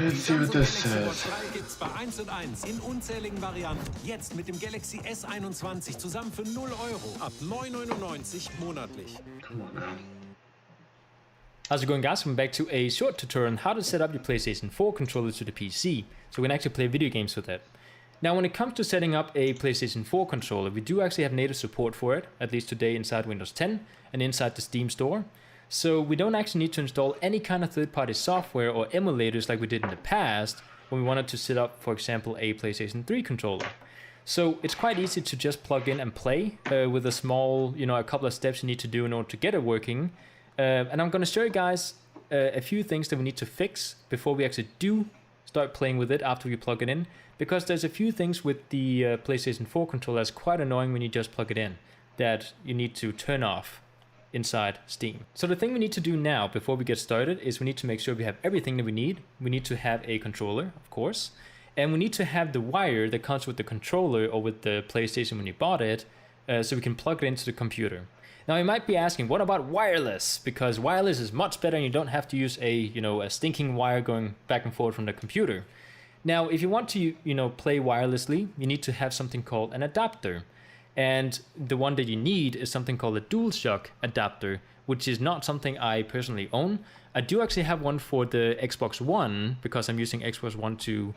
Let's see what this says. Gibt's bei 1 und 1 in unzähligen Varianten. Jetzt mit dem Galaxy S21 zusammen für 0 € ab 9,99 monatlich. Come on now. How's it going, guys? Welcome back to a short tutorial on how to set up your PlayStation 4 controller to the PC, so we can actually play video games with it. Now, when it comes to setting up a PlayStation 4 controller, we do actually have native support for it, at least today inside Windows 10 and inside the Steam store. So we don't actually need to install any kind of third-party software or emulators like we did in the past when we wanted to set up, for example, a PlayStation 3 controller. So it's quite easy to just plug in and play with a small, a couple of steps you need to do in order to get it working. And I'm going to show you guys a few things that we need to fix before we actually do start playing with it after we plug it in, because there's a few things with the PlayStation 4 controller that's quite annoying when you just plug it in that you need to turn off inside Steam. So the thing we need to do now before we get started is we need to make sure we have everything that we need. We need to have a controller, of course, and we need to have the wire that comes with the controller or with the PlayStation when you bought it, so we can plug it into the computer. Now you might be asking, what about wireless? Because wireless is much better and you don't have to use a stinking wire going back and forth from the computer. Now, if you want to, play wirelessly, you need to have something called an adapter. And the one that you need is something called a DualShock adapter, which is not something I personally own. I do actually have one for the Xbox One, because I'm using Xbox One to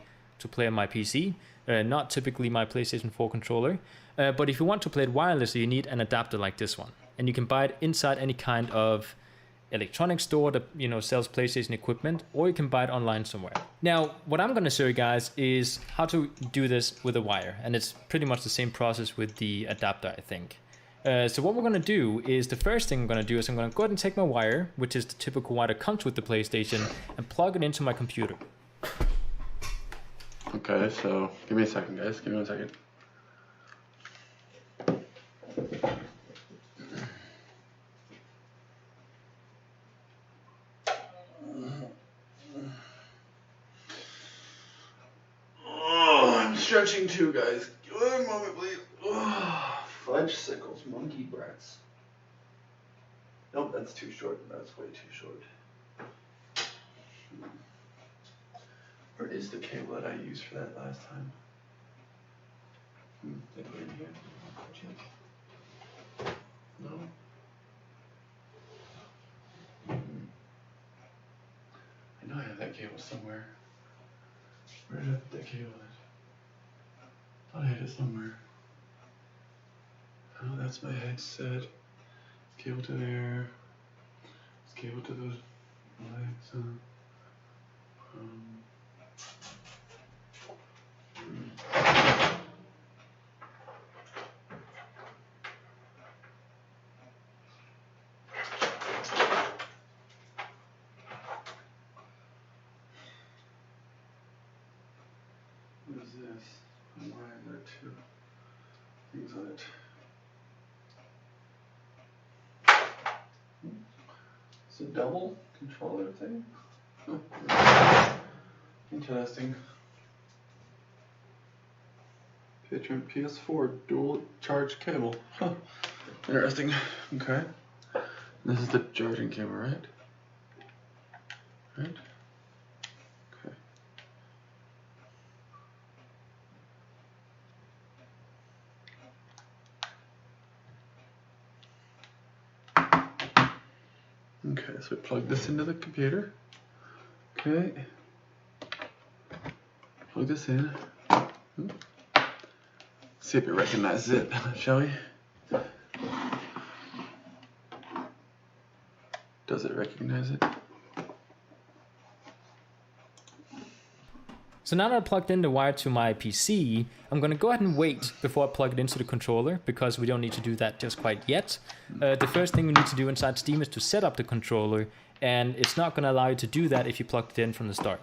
play on my PC, not typically my PlayStation 4 controller. But if you want to play it wirelessly, you need an adapter like this one. And you can buy it inside any kind of electronics store that sells PlayStation equipment, or you can buy it online somewhere. Now, what I'm going to show you guys is how to do this with a wire, and it's pretty much the same process with the adapter, I think. So what we're going to do is, the first thing I'm going to do is I'm going to go ahead and take my wire, which is the typical wire that comes with the PlayStation, and plug it into my computer. Okay, so give me a second, guys. Give me 1 second. I'm stretching too, guys. Give me a moment, please. Fudge sickles, monkey breaths. Nope, that's too short. That's way too short. is the cable that I used for that last time? Did I put it in here? No. I know I have that cable somewhere. Where did I put that cable at? I thought I had it somewhere. Oh, that's my headset. Cable to there. It's cable to those lights. What is this? Why are there two things on it? It's a double controller thing? Oh. Interesting. Patreon PS4 dual charge cable. Huh. Interesting. Okay. This is the charging cable, right? Right? Okay. Okay, so we plug this into the computer. Okay. Plug this in. See if it recognizes it, shall we? Does it recognize it? So now that I plugged in the wire to my PC, I'm going to go ahead and wait before I plug it into the controller, because we don't need to do that just quite yet. The first thing we need to do inside Steam is to set up the controller, and it's not going to allow you to do that if you plugged it in from the start.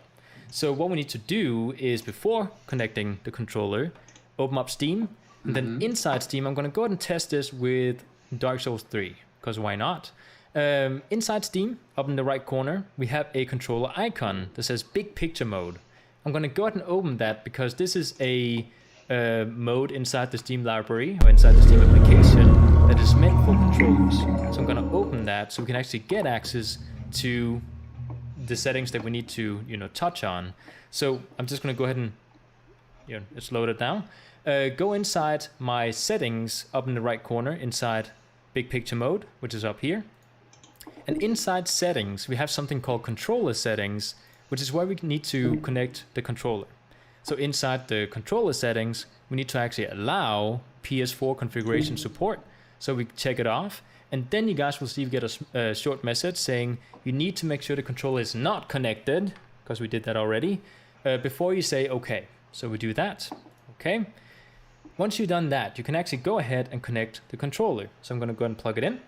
So what we need to do is, before connecting the controller, open up Steam, and then inside Steam I'm going to go ahead and test this with Dark Souls 3, because why not? Inside Steam, up in the right corner, we have a controller icon that says Big Picture Mode. I'm going to go ahead and open that because this is a mode inside the Steam library or inside the Steam application that is meant for controllers. So I'm going to open that so we can actually get access to the settings that we need to, touch on. So I'm just going to go ahead and, it's loaded now. Go inside my settings up in the right corner inside Big Picture Mode, which is up here. And inside settings, we have something called controller settings, which is where we need to connect the controller. So inside the controller settings, we need to actually allow PS4 configuration support. So we check it off, and then you guys will see you get a short message saying you need to make sure the controller is not connected, because we did that already, before you say okay. So we do that, okay? Once you've done that, you can actually go ahead and connect the controller. So I'm gonna go ahead and plug it in.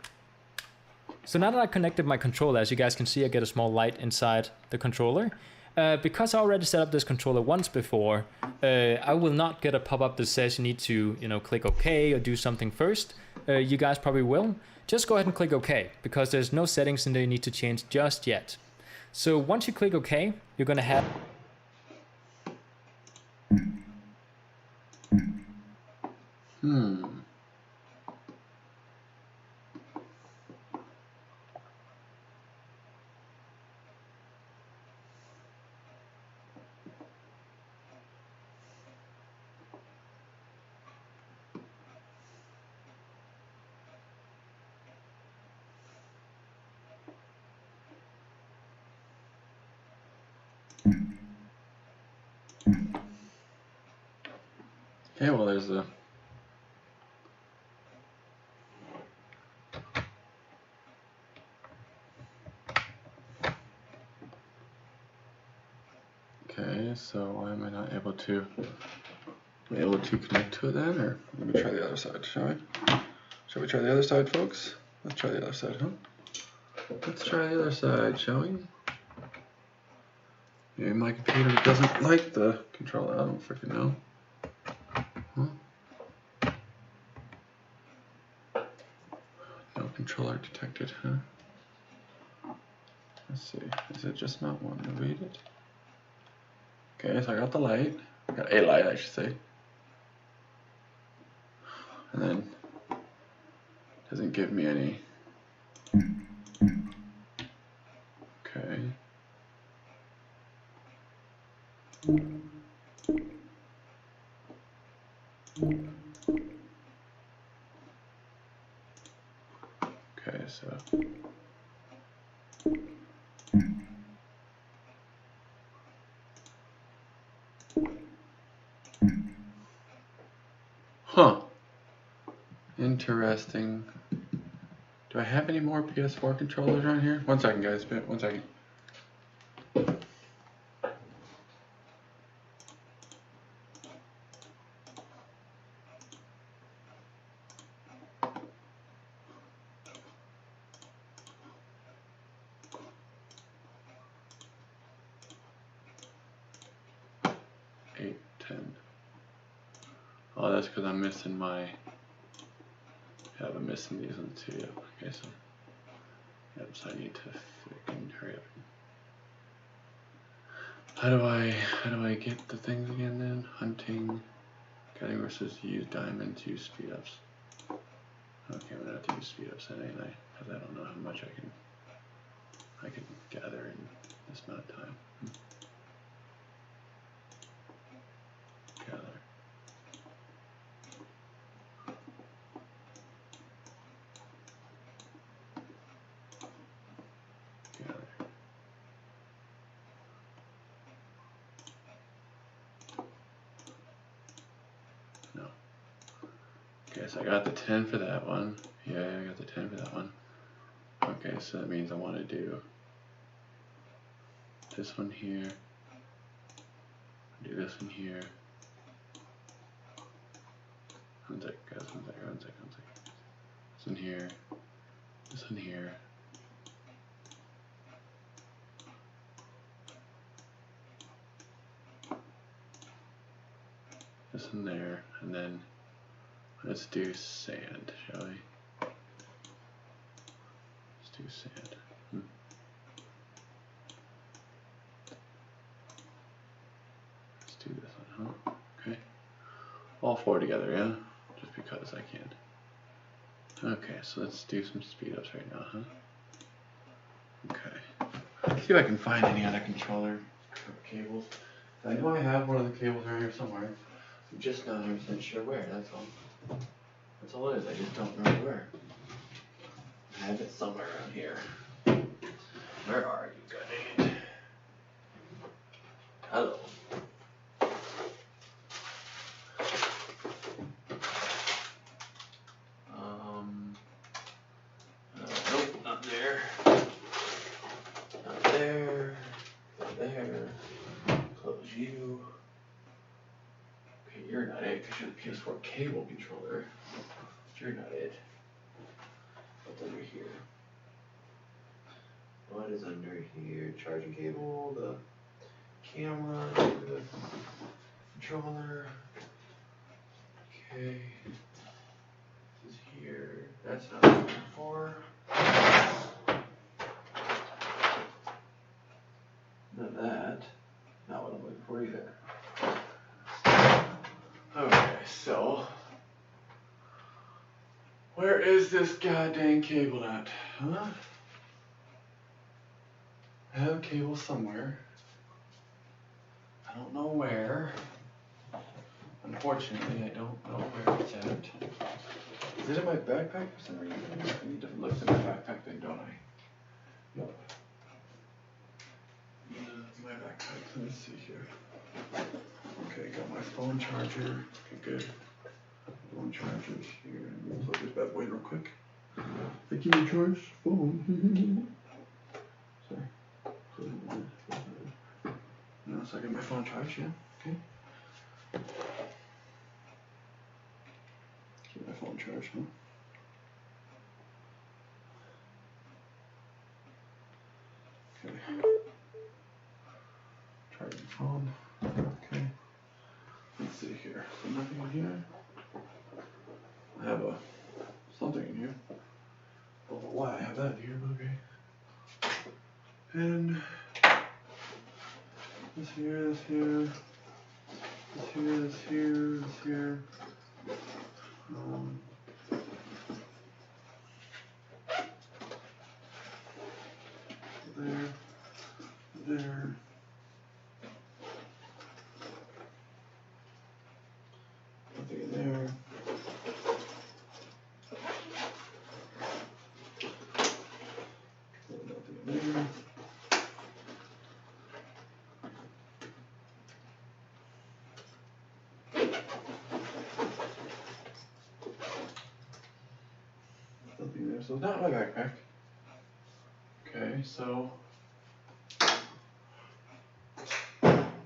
So now that I connected my controller, as you guys can see, I get a small light inside the controller. Because I already set up this controller once before, I will not get a pop-up that says you need to, click OK or do something first. You guys probably will. Just go ahead and click OK, because there's no settings in there you need to change just yet. So once you click OK, you're gonna have... Okay, well there's the okay, so why am I not able to connect to it then? Or let me try the other side, shall we? Shall we try the other side, folks? Let's try the other side, huh? Let's try the other side, shall we? Maybe my computer doesn't like the controller, I don't freaking know. Huh? No controller detected, huh? Let's see, is it just not wanting to read it? Okay, so I got the light. I got a light, I should say. And then doesn't give me any. Okay. Okay, so huh. Interesting. Do I have any more PS4 controllers around here? One second, guys. 1 second. Eight, 10. Oh, that's because I'm missing my. Yeah, I'm missing these ones too. Yep. Okay, so. Yep, so I need to freaking hurry up. How do I get the things again then? Hunting, getting versus use diamonds, use speed ups. Okay, I'm gonna have to use speed ups then, ain't I? Because I don't know how much I can gather in this amount of time. Gather. No. Okay, so I got the 10 for that one. Yeah, I got the 10 for that one. Okay, so that means I want to do this one here. Do this one here. One sec, guys, one sec. This one here. This one here. This one there, and then let's do sand, shall we? Let's do sand. Let's do this one, huh? Okay. All four together, yeah? Just because I can. Okay, so let's do some speed ups right now, huh? Okay. Let's see if I can find any other controller cables. I know I have one of the cables around here somewhere. I'm just not 100% sure where, that's all. That's all it is, I just don't remember where. I have it somewhere around here. Where are you, Goodade? Hello. Nope, not there. Not there. Not there. Close you. Okay, you're not it because you're the PS4 cable controller. But you're not it. What's under here? What is under here? Charging cable, the camera, the controller. Okay. This is here. That's not what I'm looking for. None of that. Not what I'm looking for either. Okay, so where is this goddamn cable at? Huh? I have a cable somewhere. I don't know where. Unfortunately, I don't know where it's at. Is it in my backpack for some reason? I need to look in my backpack then, don't I? Nope. My backpack. Let me see here. Okay, got my phone charger. Okay, good. Phone charger's here. Let me plug this bad boy in real quick. Thank you, charge phone. Sorry. No, so I got my phone charged, yeah. Okay. Keep my phone charged, huh? Okay. Charging phone. Okay. Let's see here. So nothing in here. I have something in here. Don't know why I have that in here, but okay. And this here, this here. This here, this here, this here. There. so not my backpack. Okay, so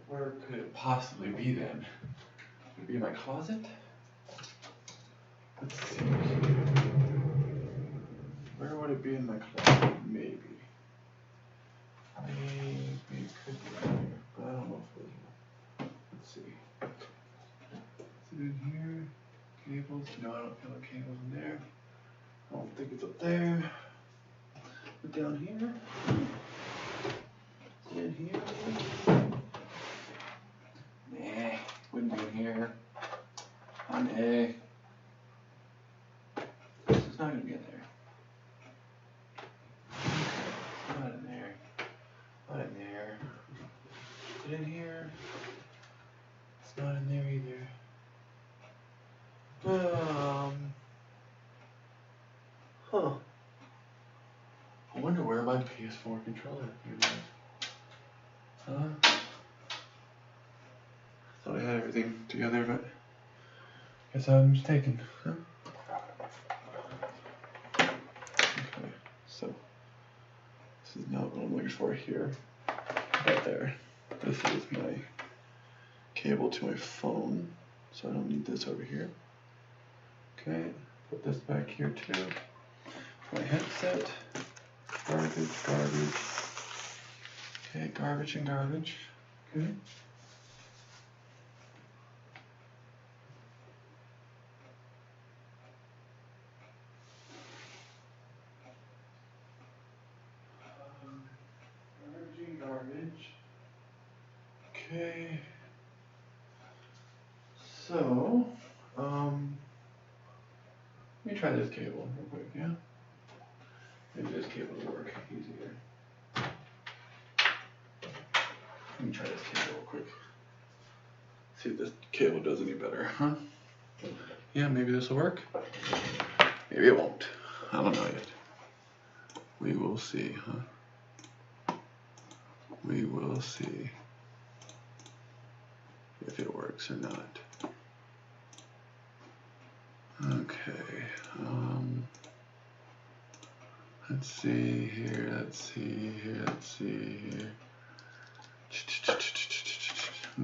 where could it possibly be then? Could it be in my closet? Let's see. Where would it be in my closet? Maybe. Maybe it could be in here, but I don't know if it is. Let's see. Is it in here? Cables? No, I don't feel like cables in there. I don't think it's up there. But down here? Is it in here? Nah, wouldn't be in here. It's not gonna be in there. It's not in there. Not in there. Is it in here? It's not in there either. Huh. I wonder where my PS4 controller is. Huh? Thought I had everything together, but guess I was mistaken. Huh? Okay, so this is not what I'm looking for here. Right there. This is my cable to my phone, so I don't need this over here. Okay, put this back here too. My headset. Garbage, garbage. Okay, garbage and garbage. Okay. Garbage and garbage. Okay. So, let me try this cable real quick, yeah? Maybe this cable will work easier. Let me try this cable real quick. See if this cable does any better, huh? Yeah, maybe this will work. Maybe it won't. I don't know yet. We will see, huh? We will see if it works or not. Okay. Let's see here, let's see here, let's see here.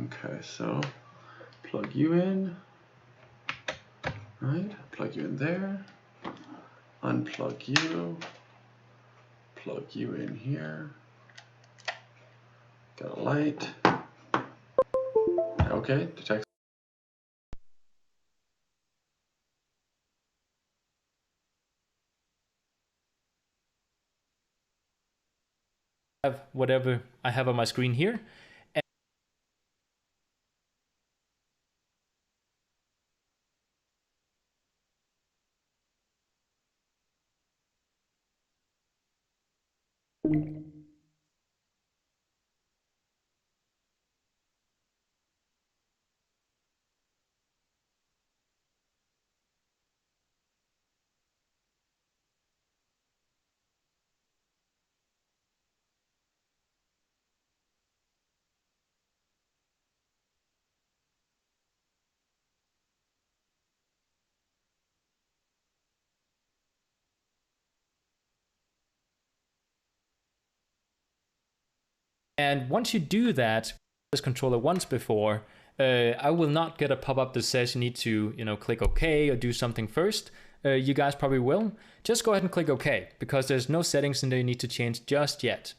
Okay, so plug you in, right? Plug you in there, unplug you, plug you in here. Got a light. Okay, detect. Have whatever I have on my screen here. And once you do that, this controller once before, I will not get a pop-up that says you need to, click OK or do something first. You guys probably will. Just go ahead and click OK, because there's no settings in there you need to change just yet.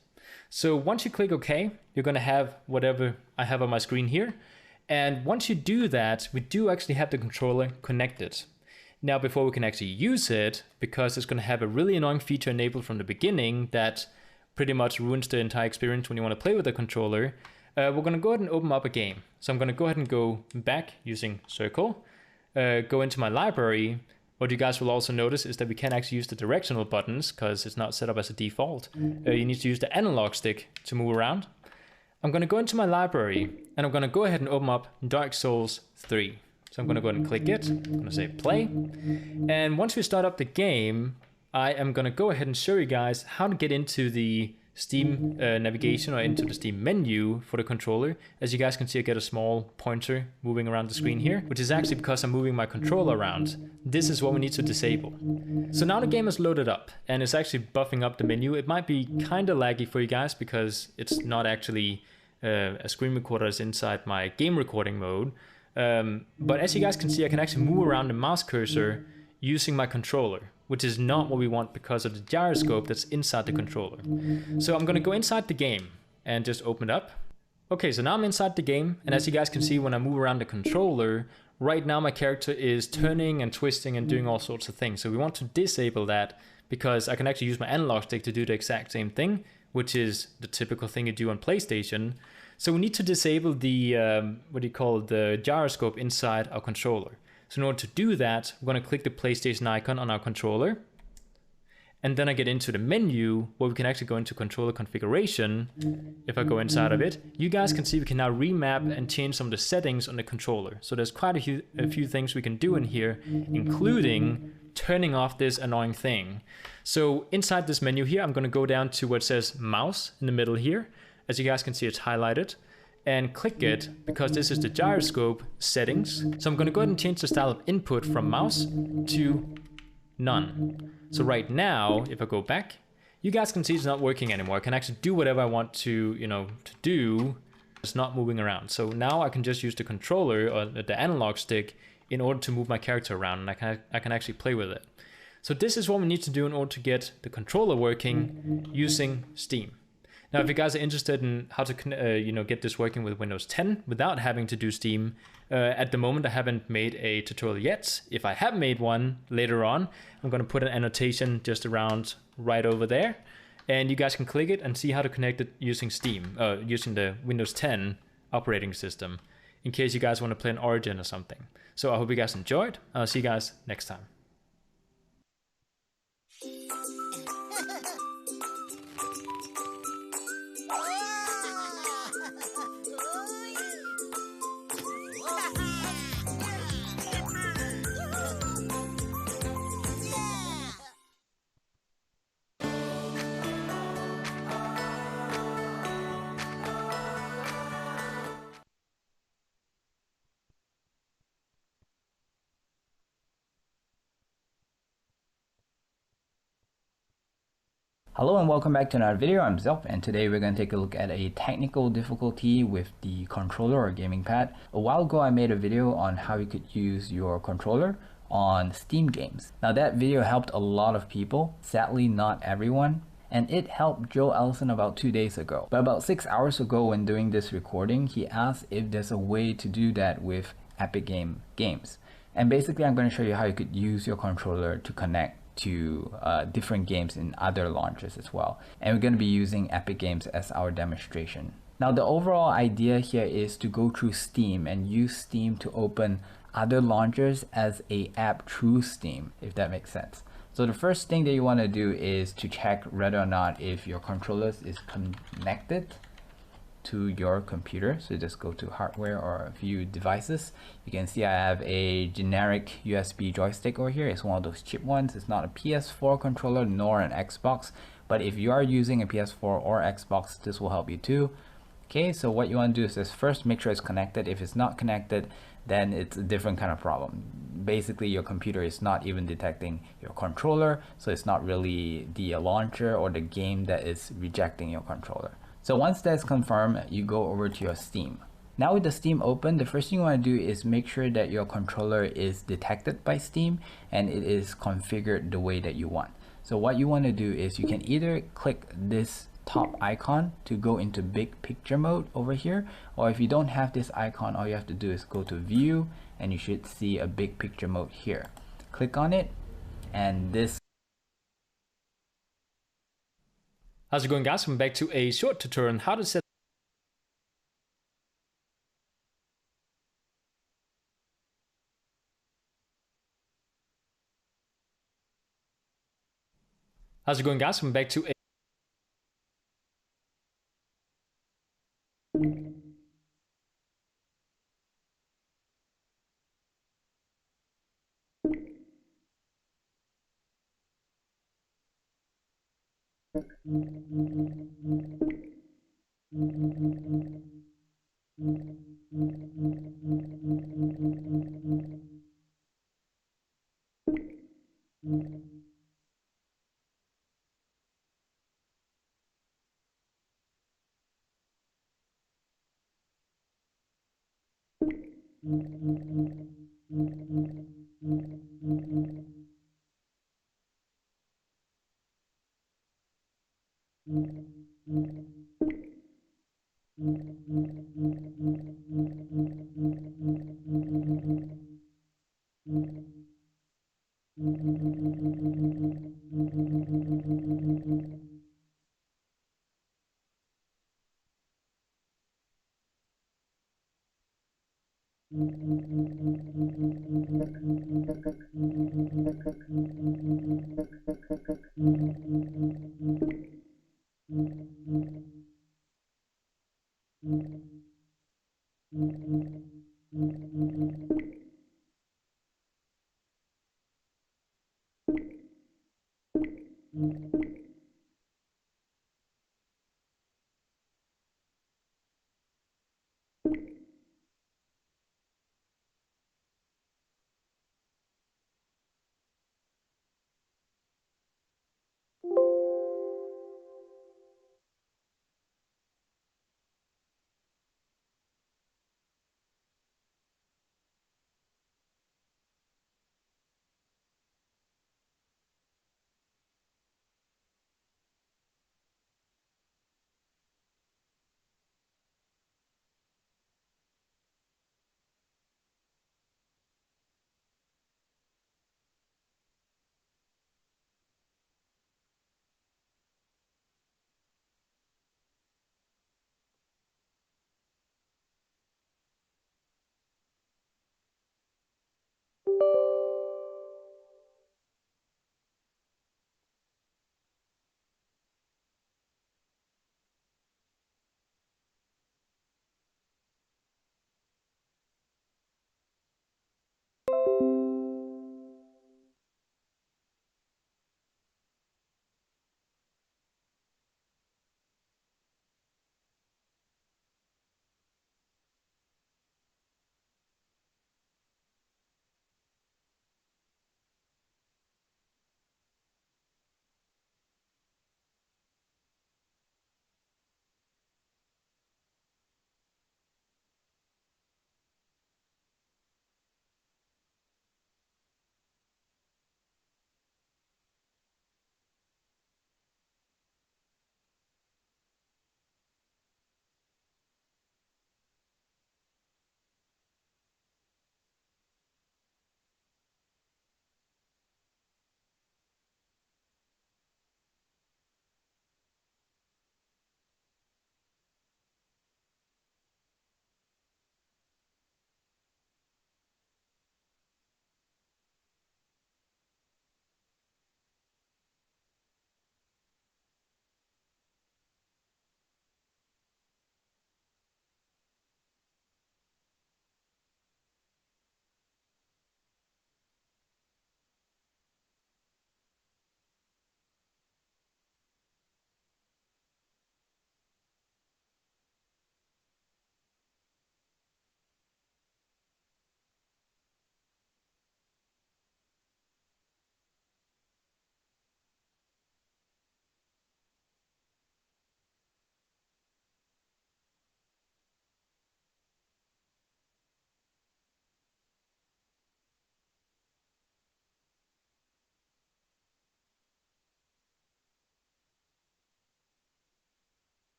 So once you click OK, you're going to have whatever I have on my screen here. And once you do that, we do actually have the controller connected. Now, before we can actually use it, because it's going to have a really annoying feature enabled from the beginning that pretty much ruins the entire experience when you want to play with the controller, we're going to go ahead and open up a game. So I'm going to go ahead and go back using circle, go into my library. What you guys will also notice is that we can't actually use the directional buttons because it's not set up as a default. You need to use the analog stick to move around. I'm going to go into my library and I'm going to go ahead and open up Dark Souls 3. So I'm going to go ahead and click it. I'm going to say play. And once we start up the game, I am going to go ahead and show you guys how to get into the Steam navigation or into the Steam menu for the controller. As you guys can see, I get a small pointer moving around the screen here, which is actually because I'm moving my controller around. This is what we need to disable. So now the game is loaded up and it's actually buffing up the menu. It might be kind of laggy for you guys because it's not actually a screen recorder is inside my game recording mode. But as you guys can see, I can actually move around the mouse cursor using my controller, which is not what we want because of the gyroscope that's inside the controller. So I'm gonna go inside the game and just open it up. Okay, so now I'm inside the game, and as you guys can see, when I move around the controller, right now my character is turning and twisting and doing all sorts of things. So we want to disable that because I can actually use my analog stick to do the exact same thing, which is the typical thing you do on PlayStation. So we need to disable the, the gyroscope inside our controller. So in order to do that, we're going to click the PlayStation icon on our controller. And then I get into the menu where we can actually go into controller configuration. If I go inside of it, you guys can see we can now remap and change some of the settings on the controller. So there's quite a few things we can do in here, including turning off this annoying thing. So inside this menu here, I'm going to go down to where it says mouse in the middle here. As you guys can see, it's highlighted, and click it because this is the gyroscope settings. So I'm going to go ahead and change the style of input from mouse to none. So right now, if I go back, you guys can see it's not working anymore. I can actually do whatever I want to, to do. It's not moving around. So now I can just use the controller or the analog stick in order to move my character around, and I can actually play with it. So this is what we need to do in order to get the controller working using Steam. Now, if you guys are interested in how to get this working with Windows 10 without having to do Steam, at the moment I haven't made a tutorial yet. If I have made one later on, I'm going to put an annotation just around right over there, and you guys can click it and see how to connect it using Steam, using the Windows 10 operating system, in case you guys want to play an Origin or something. So I hope you guys enjoyed. I'll see you guys next time. Hello and welcome back to another video. I'm Zelf, and today we're going to take a look at a technical difficulty with the controller or gaming pad. A while ago I made a video on how you could use your controller on Steam games. Now that video helped a lot of people, sadly not everyone, and it helped Joe Ellison about 2 days ago. But about 6 hours ago when doing this recording, he asked if there's a way to do that with Epic games. And basically I'm going to show you how you could use your controller to connect to different games in other launchers as well. And we're going to be using Epic Games as our demonstration. Now the overall idea here is to go through Steam and use Steam to open other launchers as a app through Steam, if that makes sense. So the first thing that you want to do is to check whether or not if your controller is connected to your computer. So just go to hardware or view devices. You can see I have a generic USB joystick over here. It's one of those cheap ones. It's not a PS4 controller nor an Xbox, but if you are using a PS4 or Xbox, this will help you too. Okay, so what you want to do is just first make sure it's connected. If it's not connected, then it's a different kind of problem. Basically your computer is not even detecting your controller, so it's not really the launcher or the game that is rejecting your controller. So once that's confirmed, you go over to your Steam. Now with the Steam open, the first thing you want to do is make sure that your controller is detected by Steam and it is configured the way that you want. So what you want to do is you can either click this top icon to go into big picture mode over here, or if you don't have this icon, all you have to do is go to view and you should see a big picture mode here. Click on it and this. How's it going, guys? Welcome back to a short tutorial on how to set How's it going, guys? Welcome back to a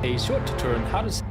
a short tutorial on how to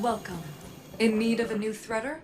Welcome. In need of a new threader?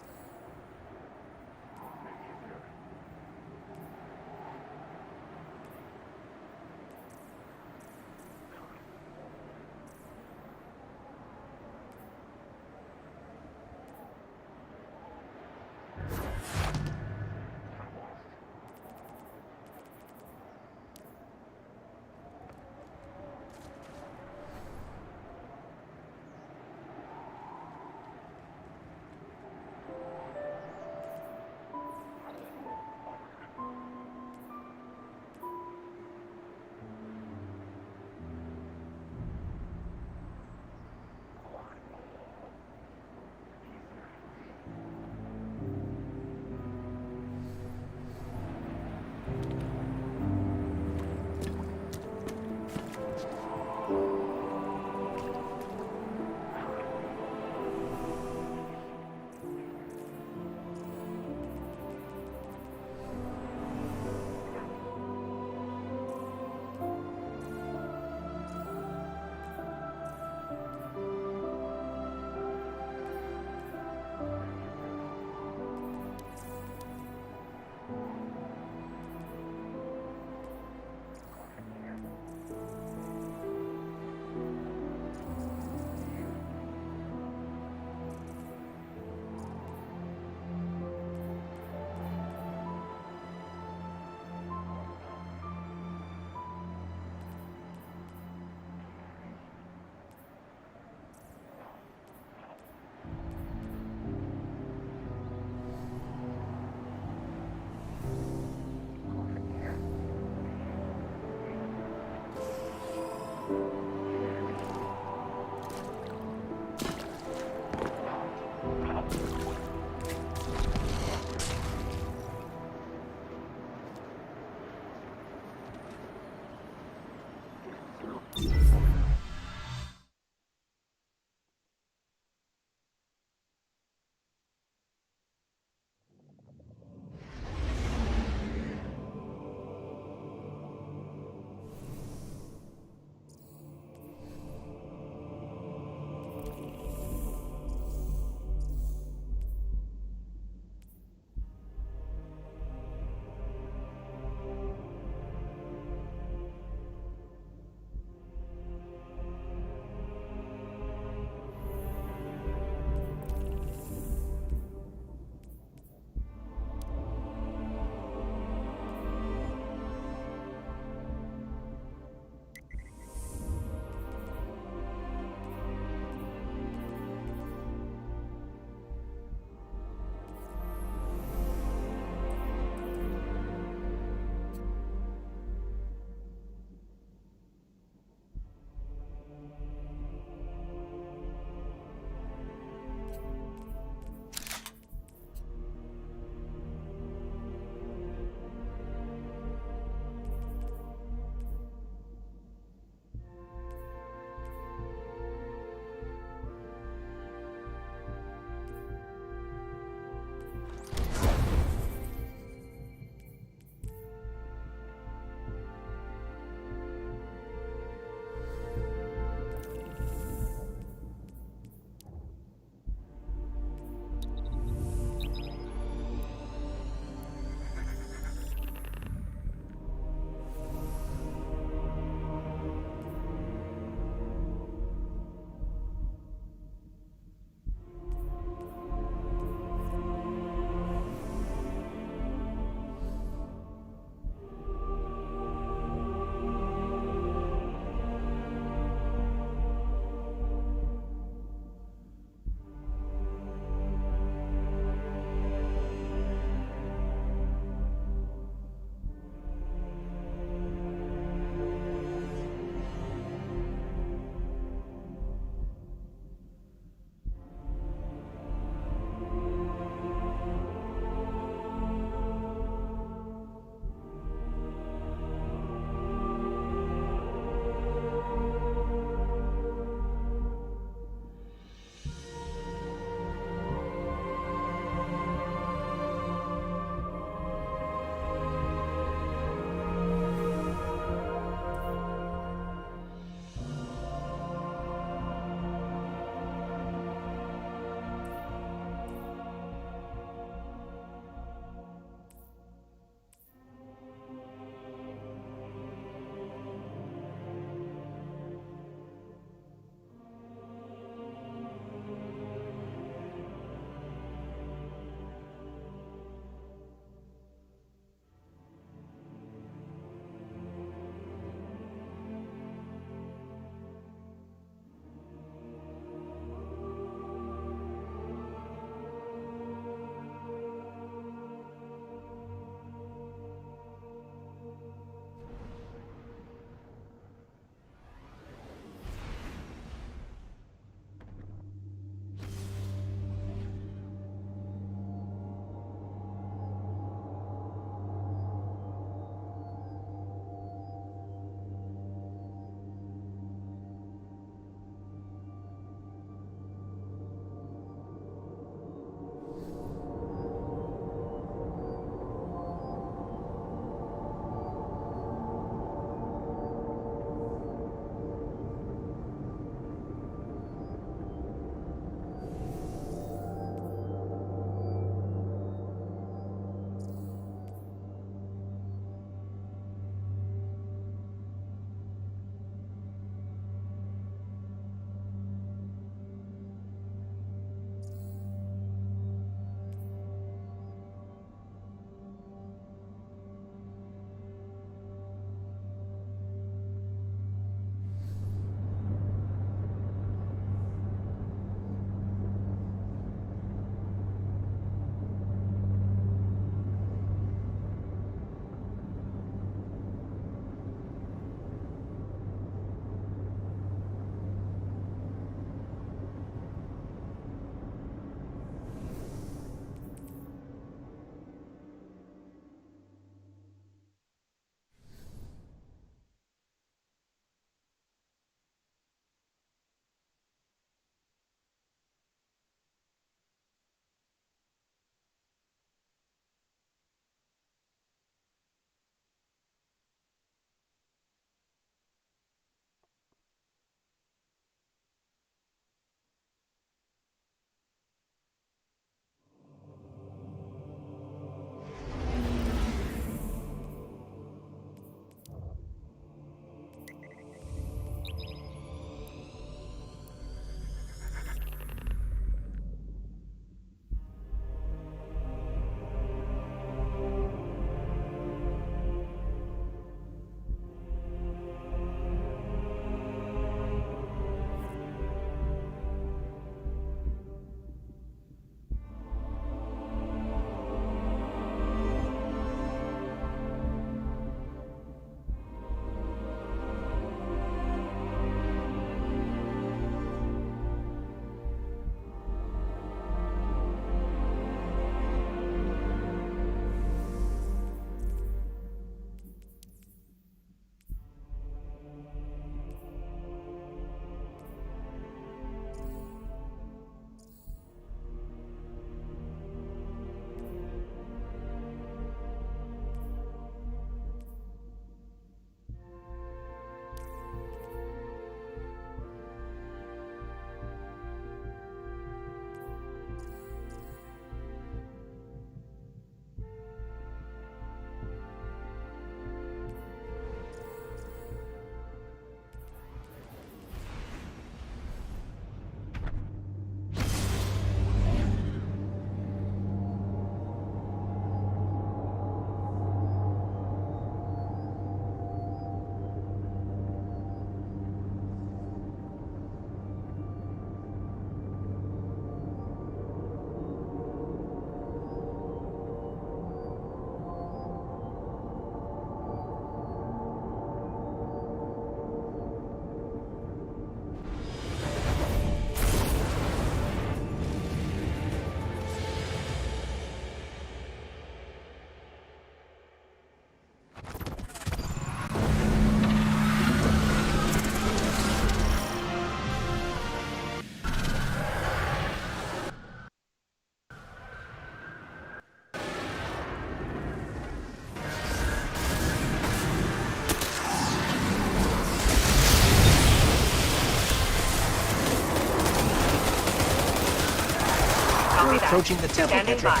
approaching the temple, Standing Petra. by.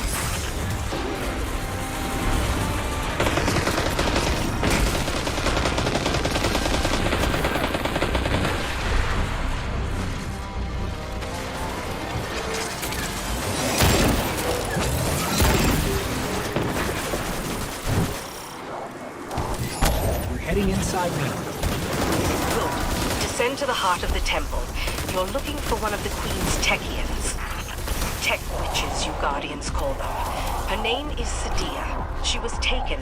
We're heading inside now. Good. Descend to the heart of the temple. You're looking for one of the Queen's Techians. Tech witches, you Guardians call them. Her name is Sadia. She was taken,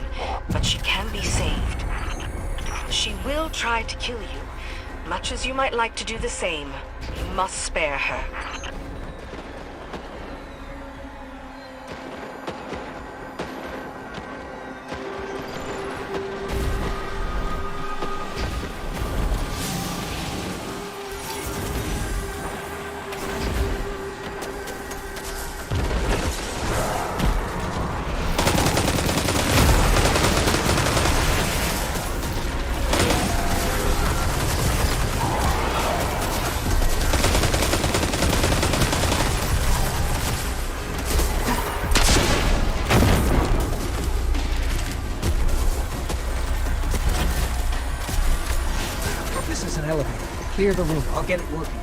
but she can be saved. She will try to kill you. Much as you might like to do the same, you must spare her. This is an elevator. Clear the room. I'll get it working.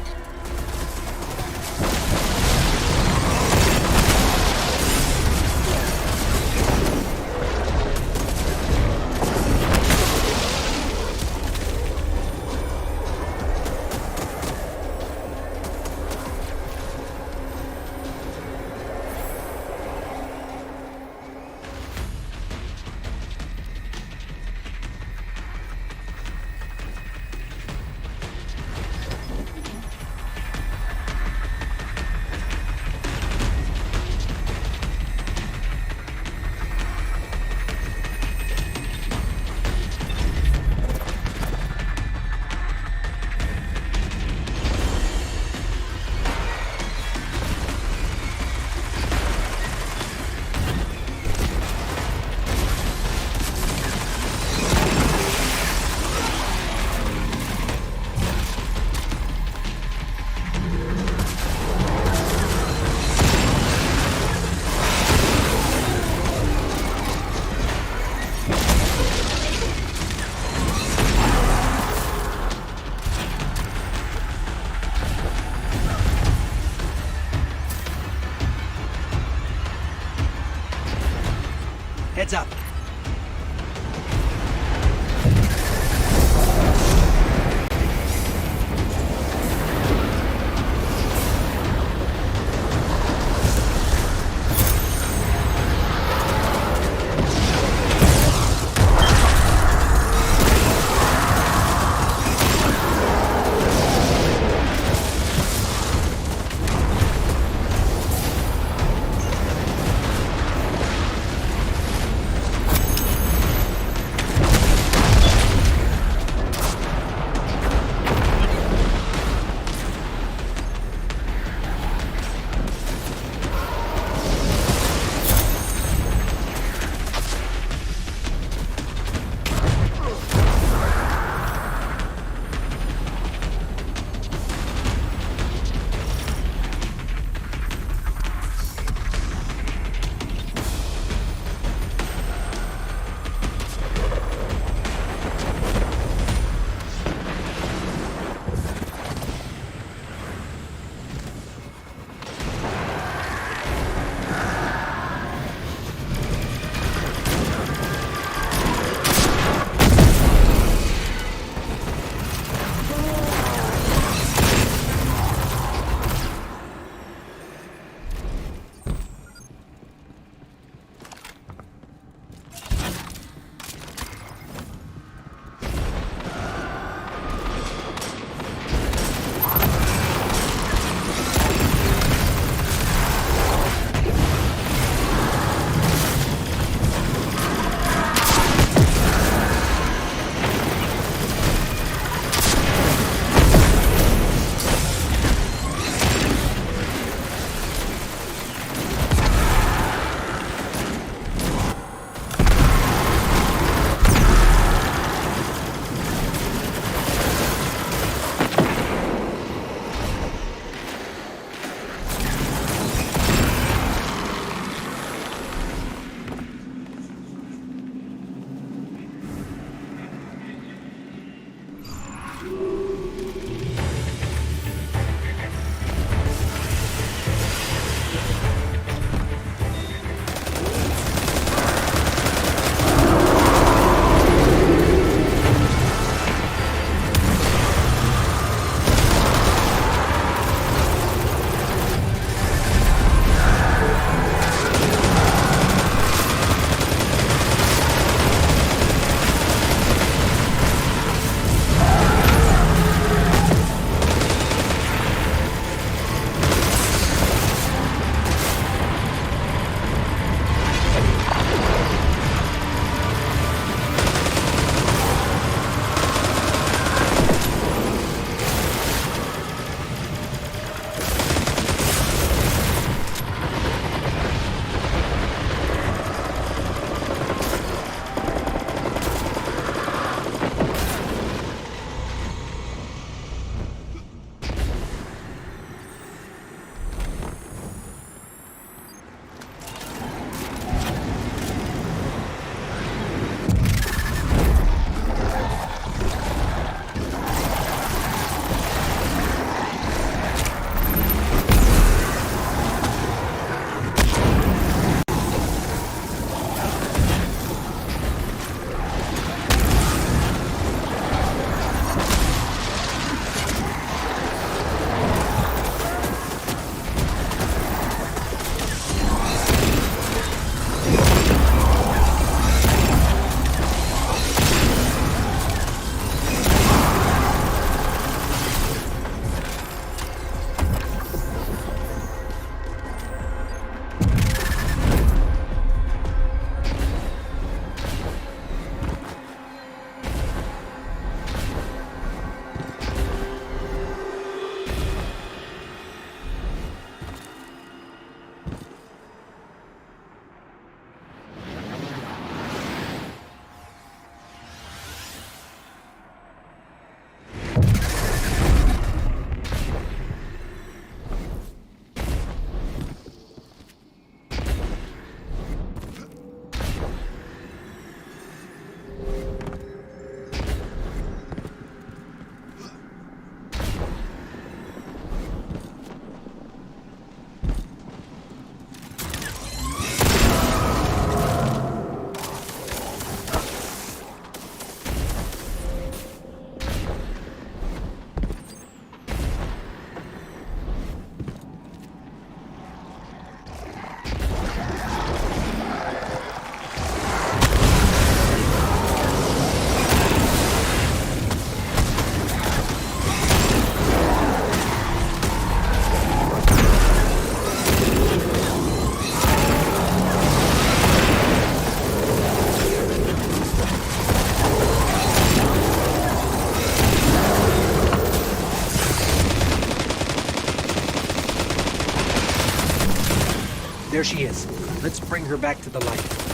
There she is. Let's bring her back to the light.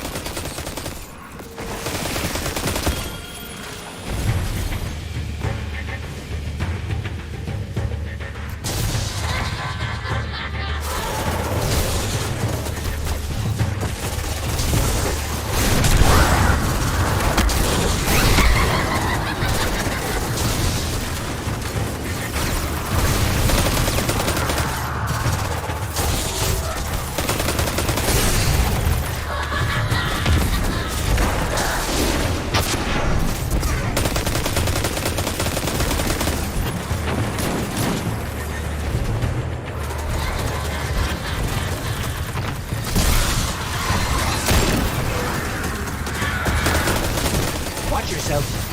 Watch yourself.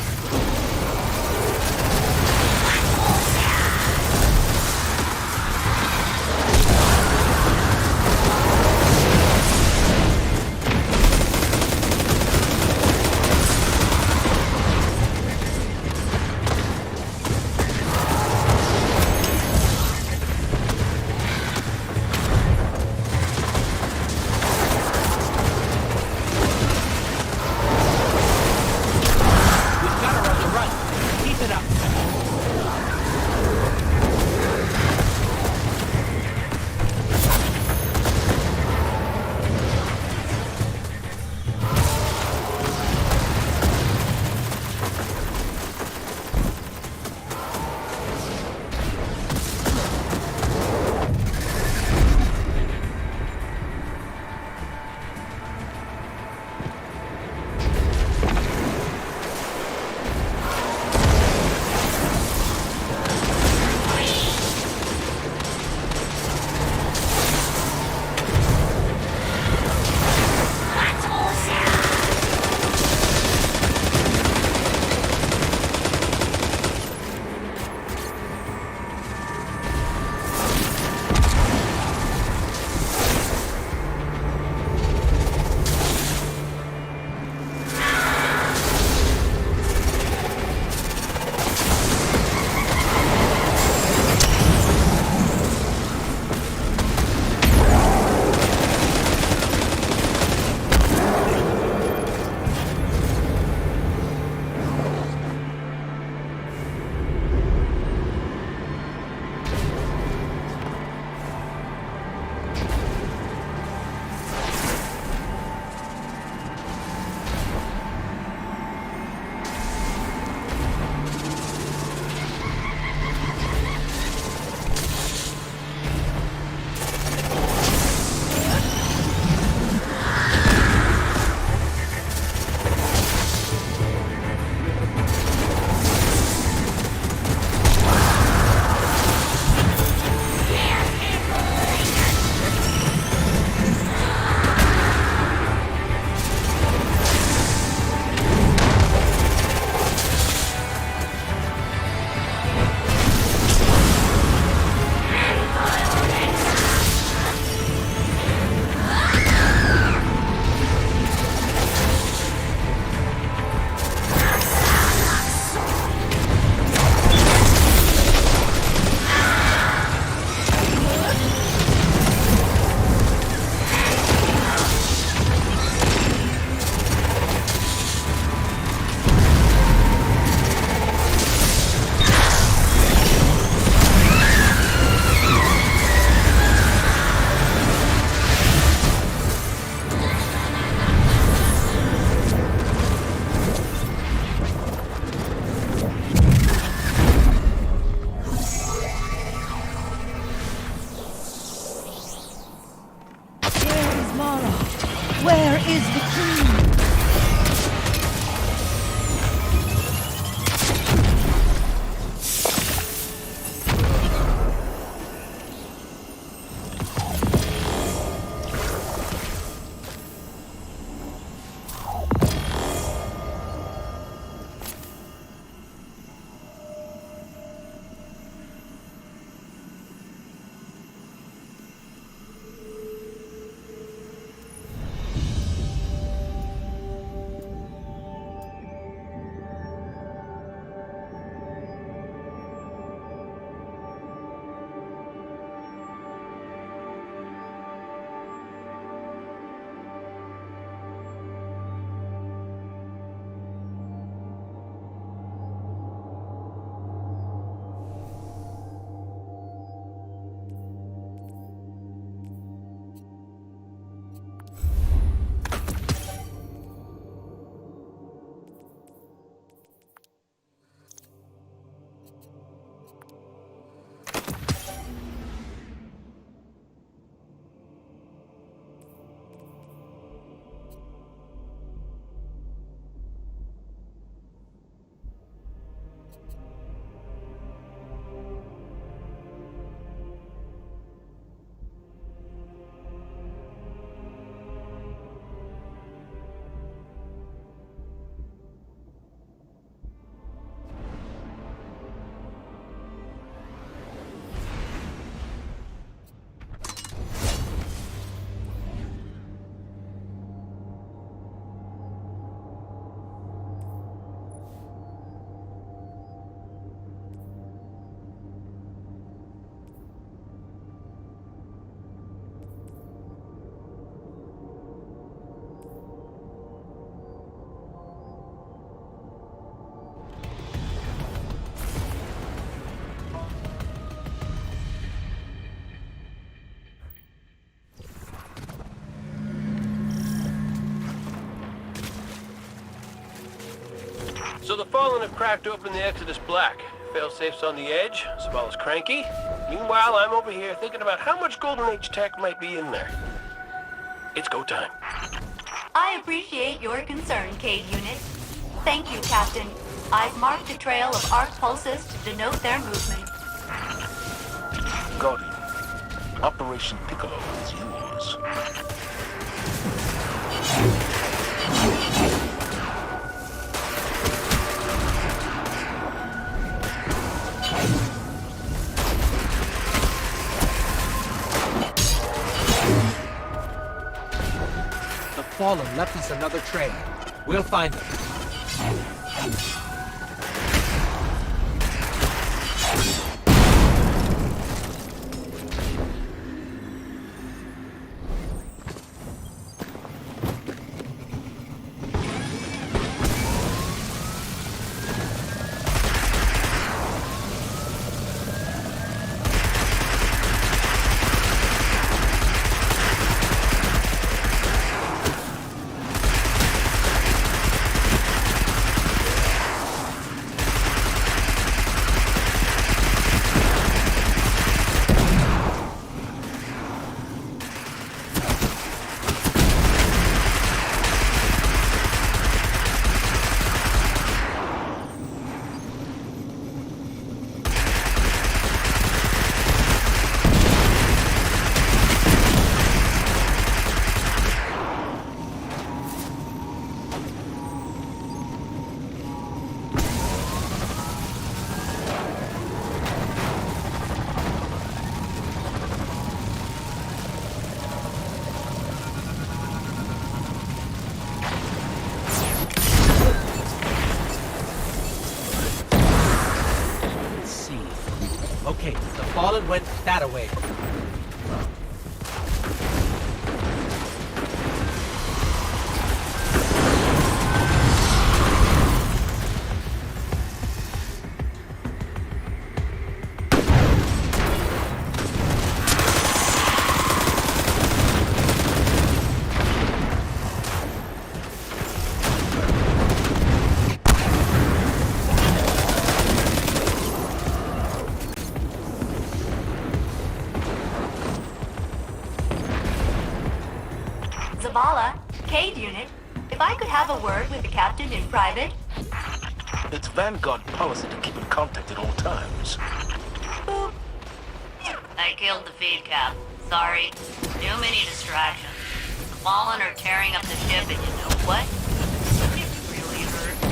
So the Fallen have cracked open the Exodus Black. Failsafe's on the edge, Zavala's cranky. Meanwhile, I'm over here thinking about how much Golden Age tech might be in there. It's go time. I appreciate your concern, Cade Unit. Thank you, Captain. I've marked a trail of arc pulses to denote their movement. Guardian, Operation Piccolo is yours. The Fallen left us another trail. We'll find them. Okay, the Fallen went that way. Zavala, Cade Unit, if I could have a word with the Captain in private. It's Vanguard policy to keep in contact at all times. Boop. I killed the feed cap. Sorry. Too many distractions. The Fallen are tearing up the ship, and you know what? It really hurts.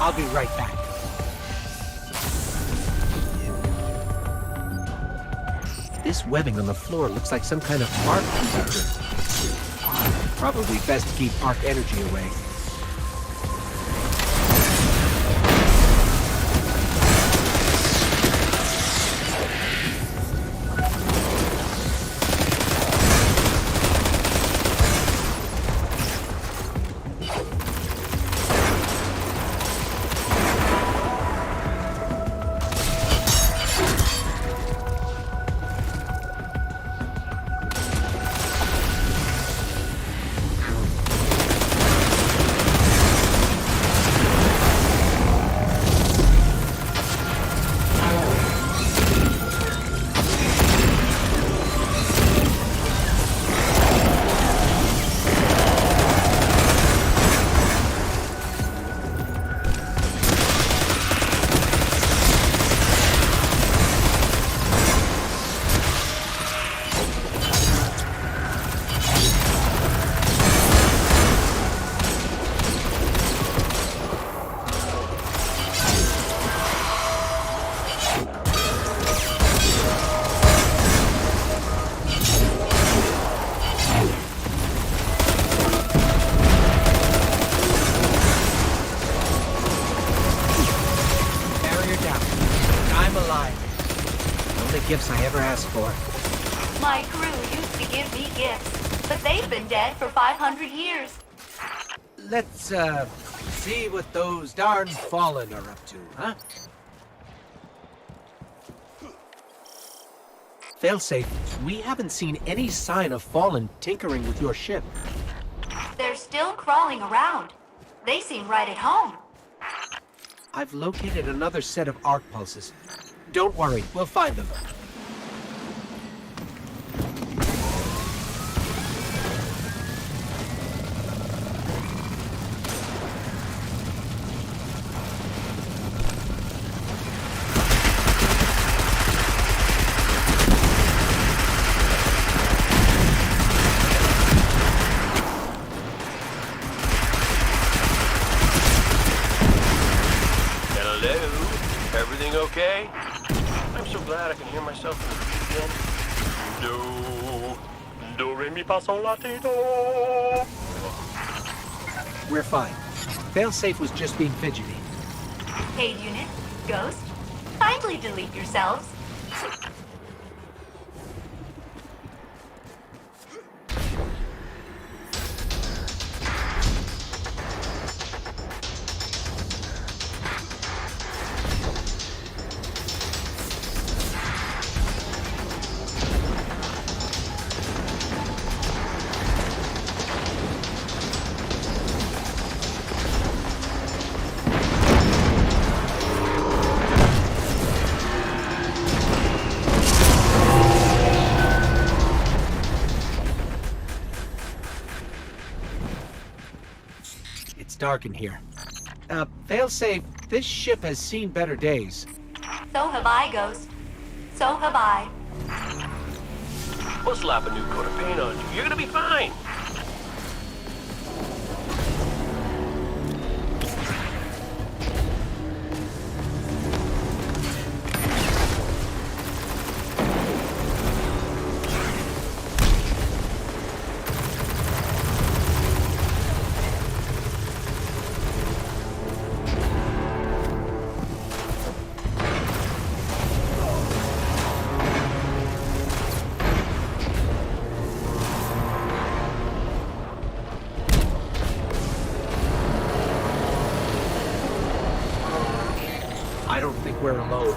I'll be right back. This webbing on the floor looks like some kind of arc conductor. Probably best to keep arc energy away. gifts I ever asked for. My crew used to give me gifts, but they've been dead for 500 years. Let's, see what those darn Fallen are up to, huh? Failsafe, we haven't seen any sign of Fallen tinkering with your ship. They're still crawling around. They seem right at home. I've located another set of arc pulses. Don't worry, we'll find them. Everything okay? I'm so glad I can hear myself in the again. Do, re, mi, fa, sol, la, ti, do. We're fine. Failsafe was just being fidgety. Cade unit, Ghost, kindly delete yourselves. Dark in here. Failsafe, this ship has seen better days. So have I, Ghost. So have I. We'll slap a new coat of paint on you. You're gonna be fine. I don't think we're alone.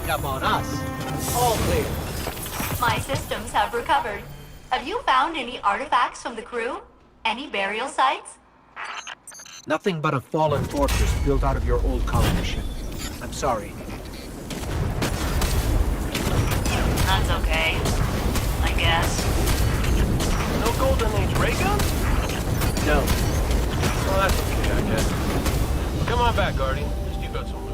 Up on us. All clear. My systems have recovered. Have you found any artifacts from the crew? Any burial sites? Nothing but a fallen fortress built out of your old colony ship. I'm sorry. That's okay. I guess. No Golden Age ray guns? No. Well, that's okay, I guess. Come on back, Guardian. At least you got some loot.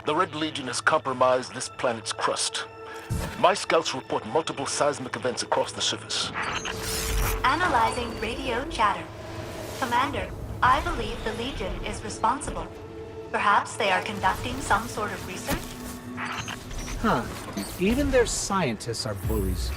The Red Legion has compromised this planet's crust. My scouts report multiple seismic events across the surface. Analyzing radio chatter. Commander, I believe the Legion is responsible. Perhaps they are conducting some sort of research? Huh. Even their scientists are bullies.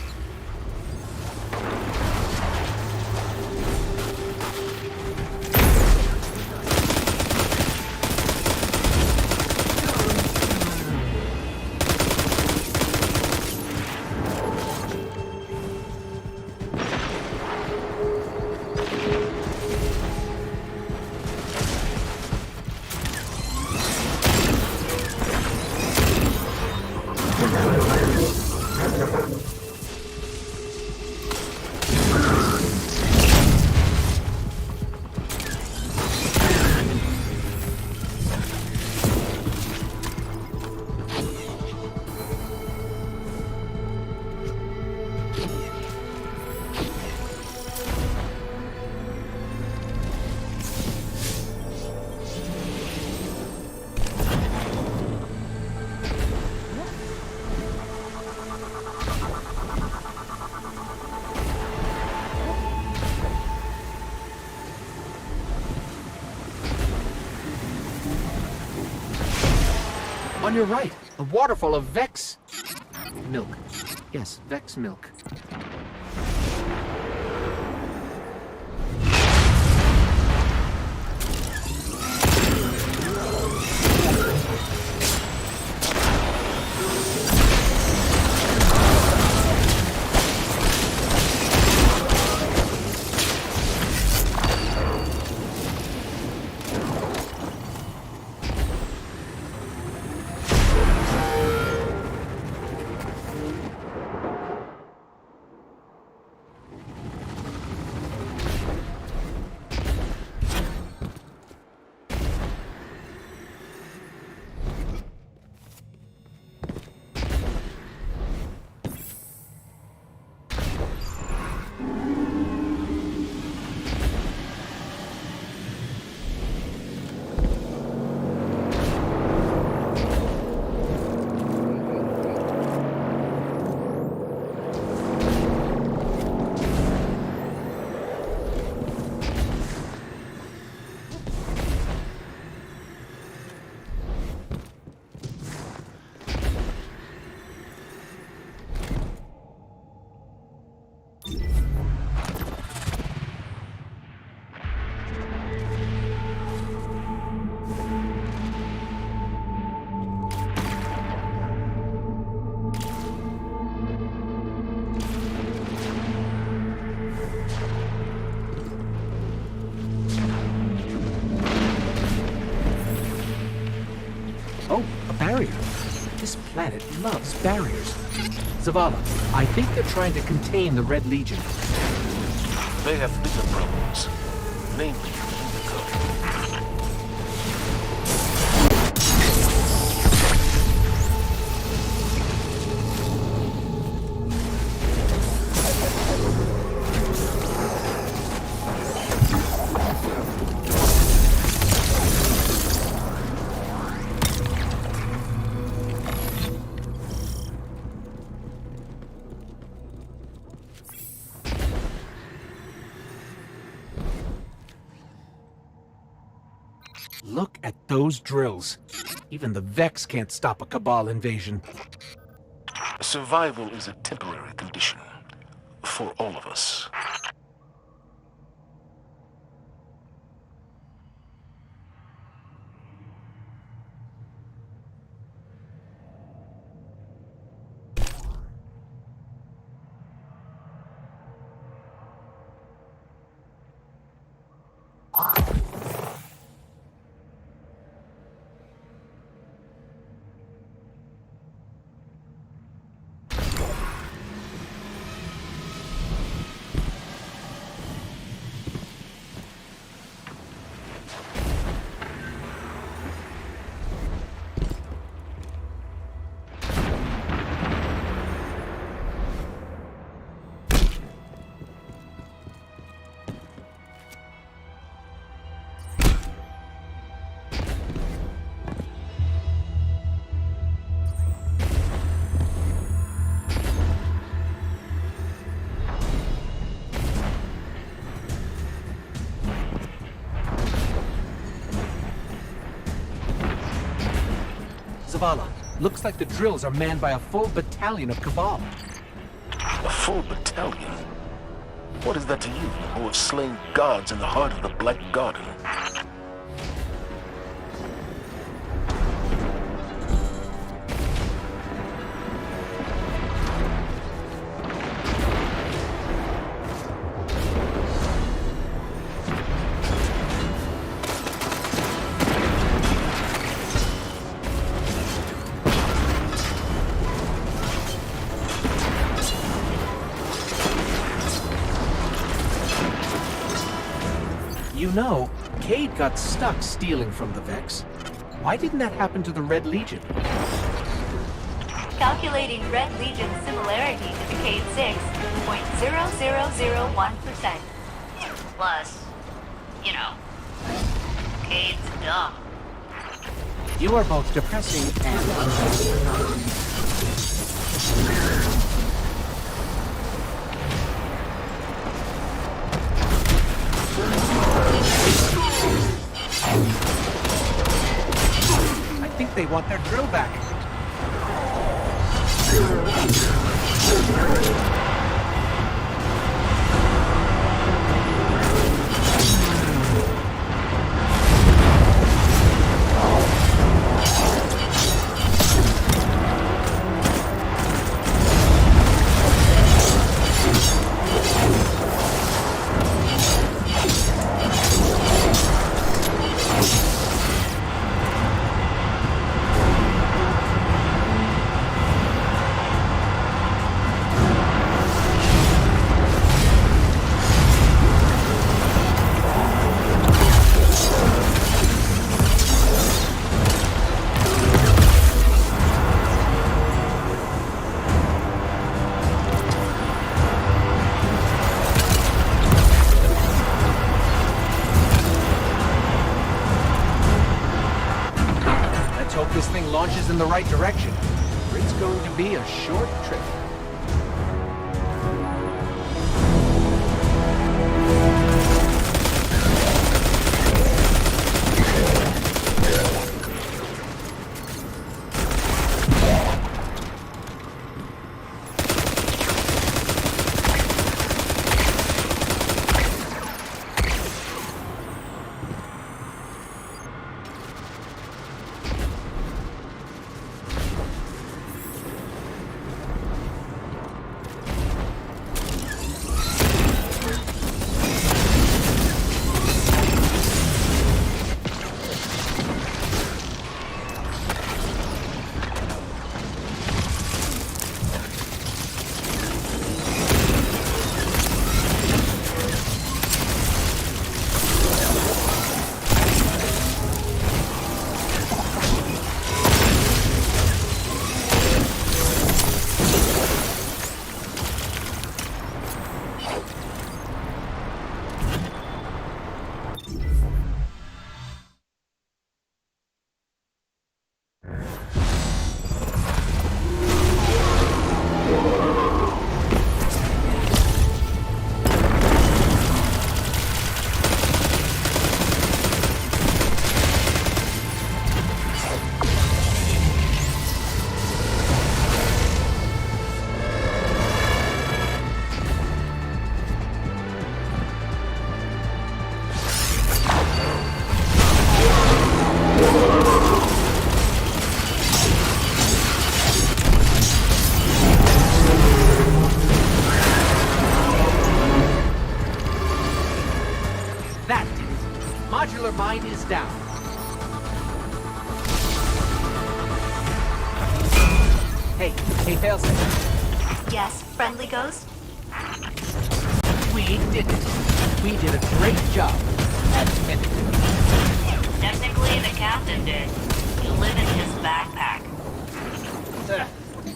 On your right, a waterfall of Vex milk. Yes, Vex milk. Oh, a barrier. This planet loves barriers. Zavala, I think they're trying to contain the Red Legion. They have bigger problems, namely Indigo. Look at those drills. Even the Vex can't stop a Cabal invasion. Survival is a temporary condition for all of us. Zavala. Looks like the drills are manned by a full battalion of Cabal. A full battalion? What is that to you, who have slain gods in the heart of the Black Garden? You know, Cade got stuck stealing from the Vex. Why didn't that happen to the Red Legion? Calculating Red Legion similarity to the Cade 6.0001%. Plus, you know, Cade's dumb. You are both depressing and unhelpful. I think they want their drill back. Let's hope this thing launches in the right direction. Or it's going to be a short trip. That did it. Modular mine is down. Hey, Failsafe. Yes, friendly ghost? We did it. We did a great job. Admit it. Technically, the captain did. You live in his backpack.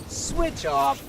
Switch off.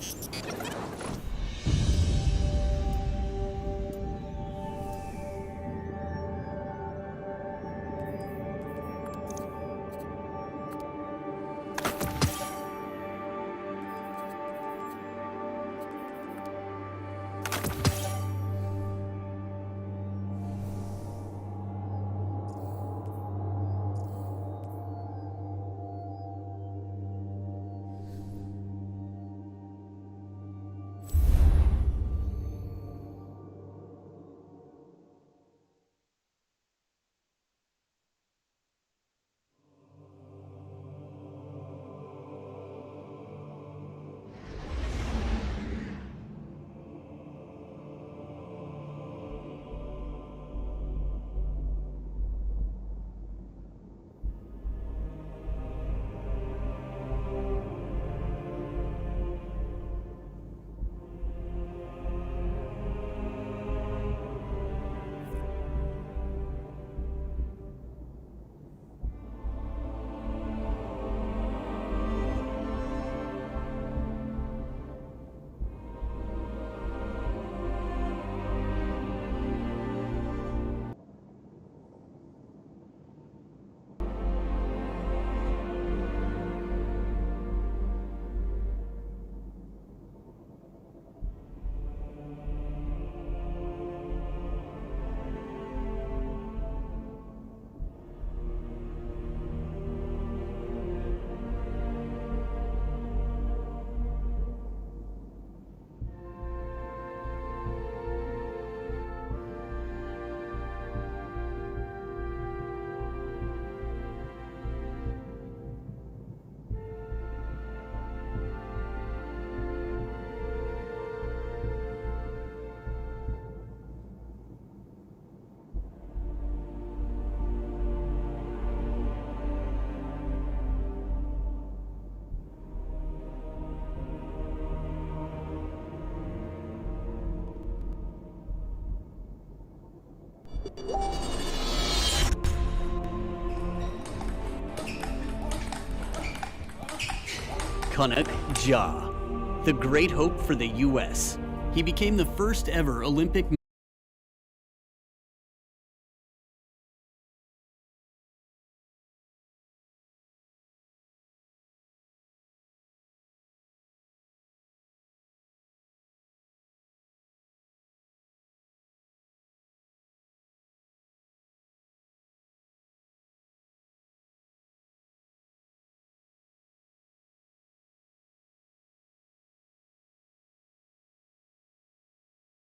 Kunak Ja, the great hope for the U.S. He became the first ever Olympic